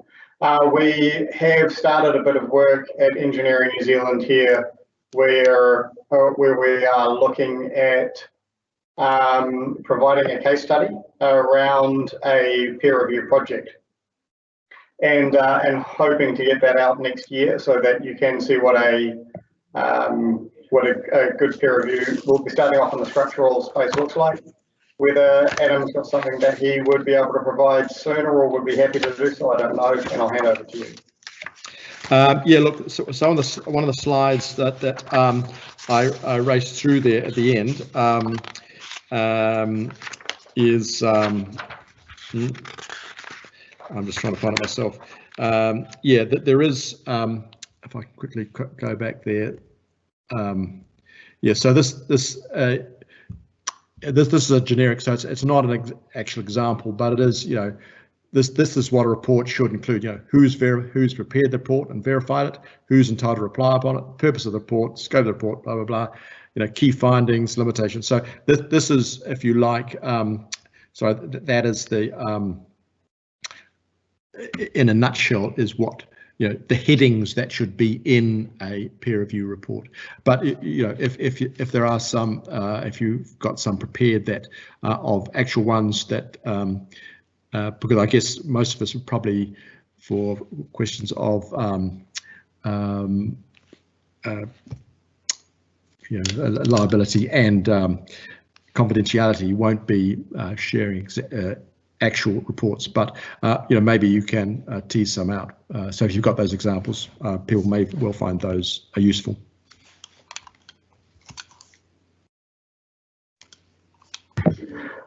We have started a bit of work at Engineering New Zealand here where we are looking at providing a case study around a peer review project. And hoping to get that out next year so that you can see what a good peer review. We'll be starting off in the structural space looks like. Whether Adam's got something that he would be able to provide sooner or would be happy to do so, I don't know, and I'll hand over to you. Yeah, look, so on one of the slides that I raced through there at the end is. I'm just trying to find it myself. Yeah, there is. If I quickly go back there. Yeah, so this is a generic. So it's not an actual example, but it is. This is what a report should include. Who's prepared the report and verified it, who's entitled to reply upon it, purpose of the report, scope of the report, blah blah blah. Key findings, limitations. So this is, if you like. So that is the. In a nutshell, is what the headings that should be in a peer review report. But if there are some, if you've got some prepared that of actual ones that, because I guess most of us would probably, for questions of liability and confidentiality, won't be sharing actual reports, but maybe you can tease some out. So if you've got those examples, people may well find those useful.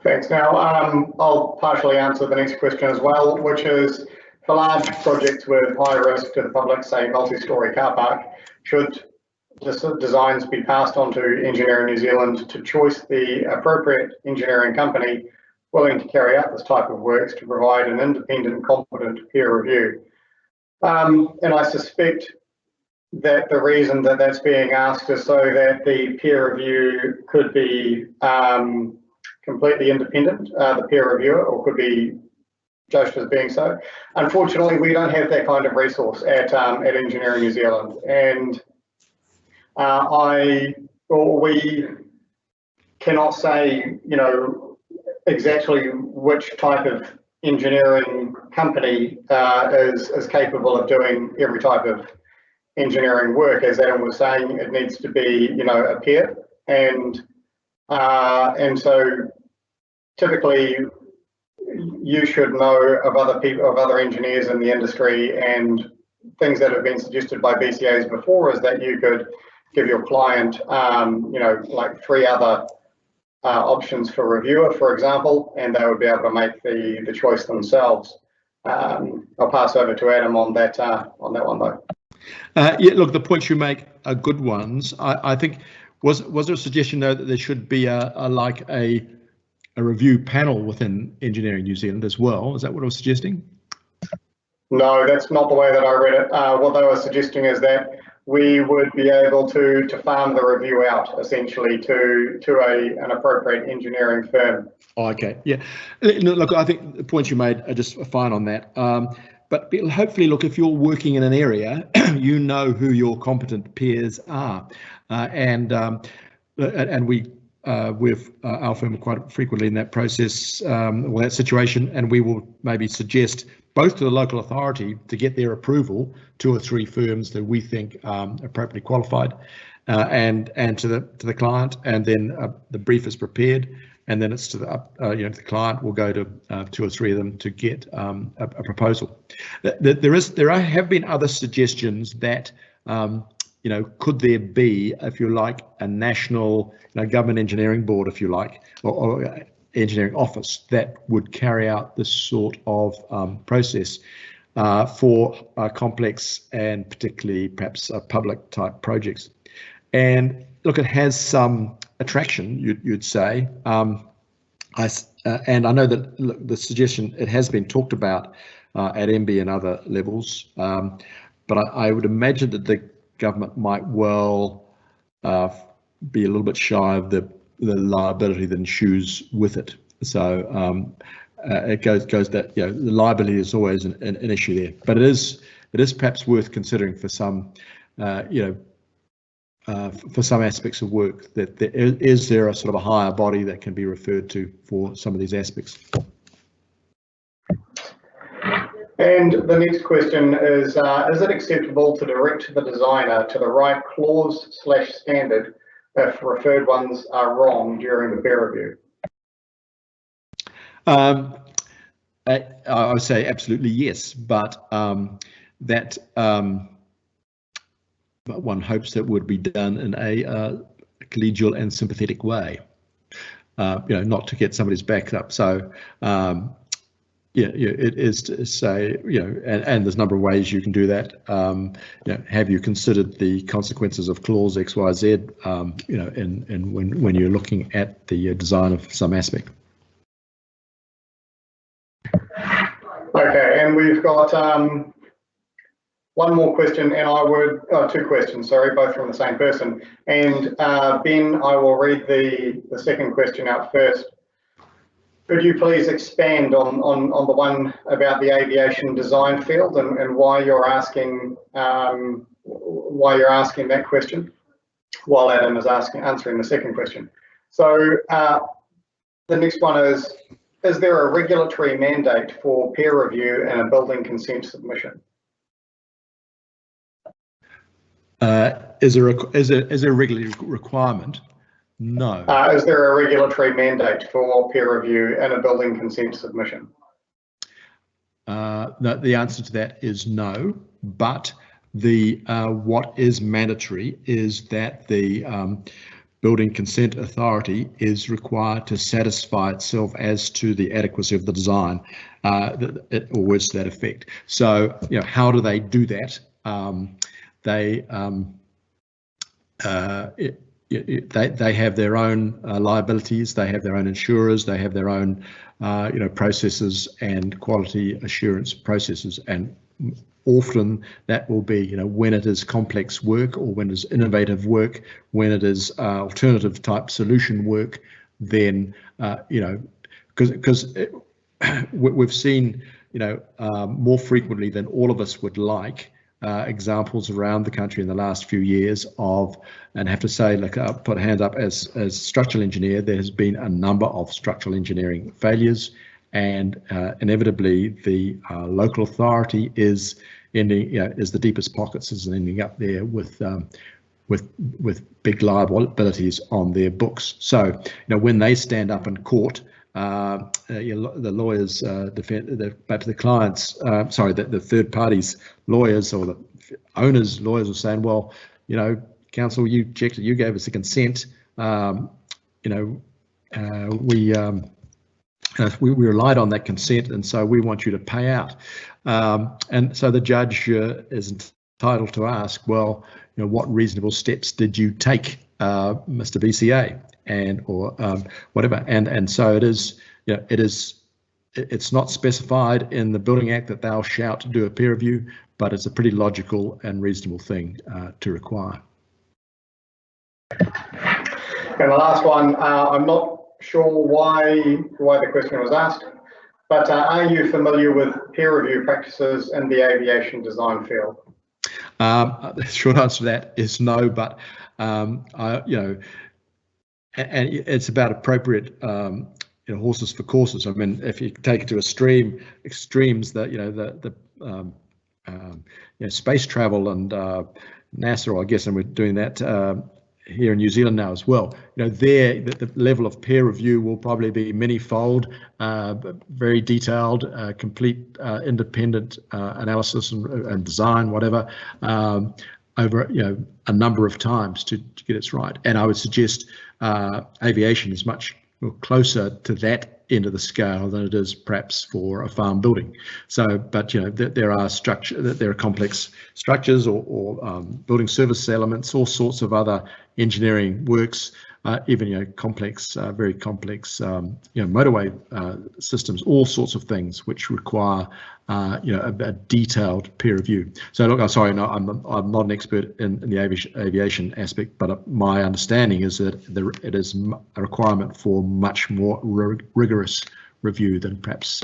Thanks. Now I'll partially answer the next question as well, which is for large projects with high risk to the public, say multi-storey car park, should designs be passed on to Engineering New Zealand to choice the appropriate engineering company willing to carry out this type of works to provide an independent, competent peer review? And I suspect that the reason that that's being asked is so that the peer review could be completely independent, the peer reviewer, or could be judged as being so. Unfortunately, we don't have that kind of resource at Engineering New Zealand, and we cannot say, exactly which type of engineering company is capable of doing every type of engineering work. As Adam was saying, it needs to be, a peer, and so typically you should know of other engineers in the industry, and things that have been suggested by BCAs before is that you could give your client, like 3 other options for reviewer, for example, and they would be able to make the choice themselves. I'll pass over to Adam on that one though. Yeah, look, the points you make are good ones. I think was there a suggestion though that there should be a a review panel within Engineering New Zealand as well. Is that what I was suggesting? No, that's not the way that I read it. What they were suggesting is that we would be able to farm the review out essentially to an appropriate engineering firm. Oh, okay, yeah. Look, I think the points you made are just fine on that. But hopefully, look, if you're working in an area, you know who your competent peers are, and we with our firm quite frequently in that process or that situation, and we will maybe suggest both to the local authority to get their approval, 2 or 3 firms that we think appropriately qualified, and to the client, and then the brief is prepared, and then it's to the client will go to 2 or 3 of them to get a proposal. There have been other suggestions that could there be, if you like, a national government engineering board, if you like, or engineering office that would carry out this sort of process for complex and particularly perhaps public type projects. And look, it has some attraction, you'd say. And I know that the suggestion, it has been talked about at MB and other levels, but I would imagine that the government might well be a little bit shy of the liability that ensues with it. So it goes that the liability is always an issue there, but it is perhaps worth considering for some for some aspects of work, that is there a sort of a higher body that can be referred to for some of these aspects. And the next question is it acceptable to direct the designer to the right clause/standard if referred ones are wrong during the peer review? I would say absolutely yes, but but one hopes that would be done in a collegial and sympathetic way, not to get somebody's back up. So it is to say, and there's a number of ways you can do that. Have you considered the consequences of clause X, Y, Z, and when you're looking at the design of some aspect? Okay, and we've got one more question, and 2 questions, sorry, both from the same person. And Ben, I will read the second question out first. Could you please expand on the one about the aviation design field and why you're asking that question, while Adam is answering the second question? So the next one is there a regulatory mandate for peer review and a building consent submission? Is there a regulatory requirement? No. Is there a regulatory mandate for peer review and a building consent submission? No, the answer to that is no, but what is mandatory is that the Building Consent Authority is required to satisfy itself as to the adequacy of the design, or words to that effect. So, how do they do that? They have their own liabilities, they have their own insurers, they have their own processes and quality assurance processes, and often that will be when it is complex work or when it is innovative work, when it is alternative type solution work, then because we've seen more frequently than all of us would like examples around the country in the last few years of, and I have to say, like, put a hand up as structural engineer, there has been a number of structural engineering failures, and inevitably the local authority is ending, is the deepest pockets, is ending up there with big liabilities on their books. So when they stand up in court, the lawyers perhaps the clients, the third parties lawyers or the owners lawyers are saying, well, council, you checked it, you gave us a consent, we relied on that consent, and so we want you to pay out. And so the judge is entitled to ask, well, what reasonable steps did you take, Mr. BCA, and or whatever, and so it is. It's not specified in the Building Act that thou shalt do a peer review, but it's a pretty logical and reasonable thing to require. And the last one, I'm not sure why the question was asked, but are you familiar with peer review practices in the aviation design field? The short answer to that is no, but and it's about appropriate horses for courses. I mean, if you take it to extremes, that space travel and NASA, I guess, and we're doing that here in New Zealand now as well. There the level of peer review will probably be many-fold, very detailed, complete, independent analysis and design, whatever, over a number of times to get it right. And I would suggest aviation is much closer to that end of the scale than it is perhaps for a farm building. So, but there are complex structures or building service elements, all sorts of other engineering works, even complex, very complex, motorway systems, all sorts of things which require a detailed peer review. So look, I'm sorry, no, I'm not an expert in the aviation aspect, but my understanding is that it is a requirement for much more rigorous review than perhaps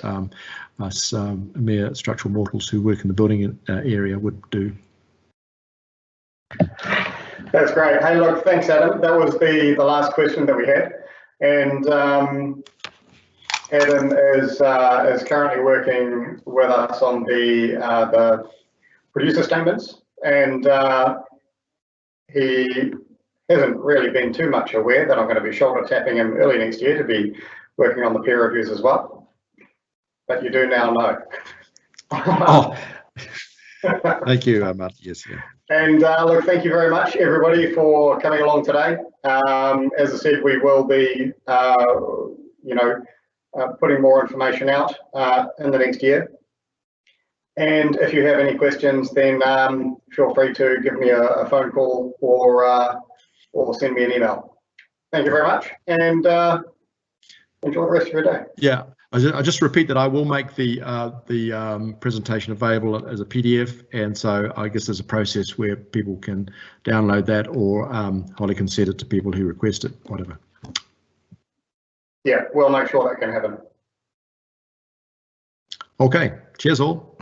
us mere structural mortals who work in the building area would do. That's great. Hey, look, thanks, Adam. That was the last question that we had, and Adam is currently working with us on the producer statements, and he hasn't really been too much aware that I'm going to be shoulder tapping him early next year to be working on the peer reviews as well. But you do now know. Oh, thank you, Martin. Yes. Yeah. And look, thank you very much, everybody, for coming along today. As I said, we will be, putting more information out in the next year. And if you have any questions, then feel free to give me a phone call or send me an email. Thank you very much, and enjoy the rest of your day. Yeah. I just repeat that I will make the presentation available as a PDF, and so I guess there's a process where people can download that, or Holly can send it to people who request it, whatever. Yeah, we'll make sure that can happen. Okay, cheers all.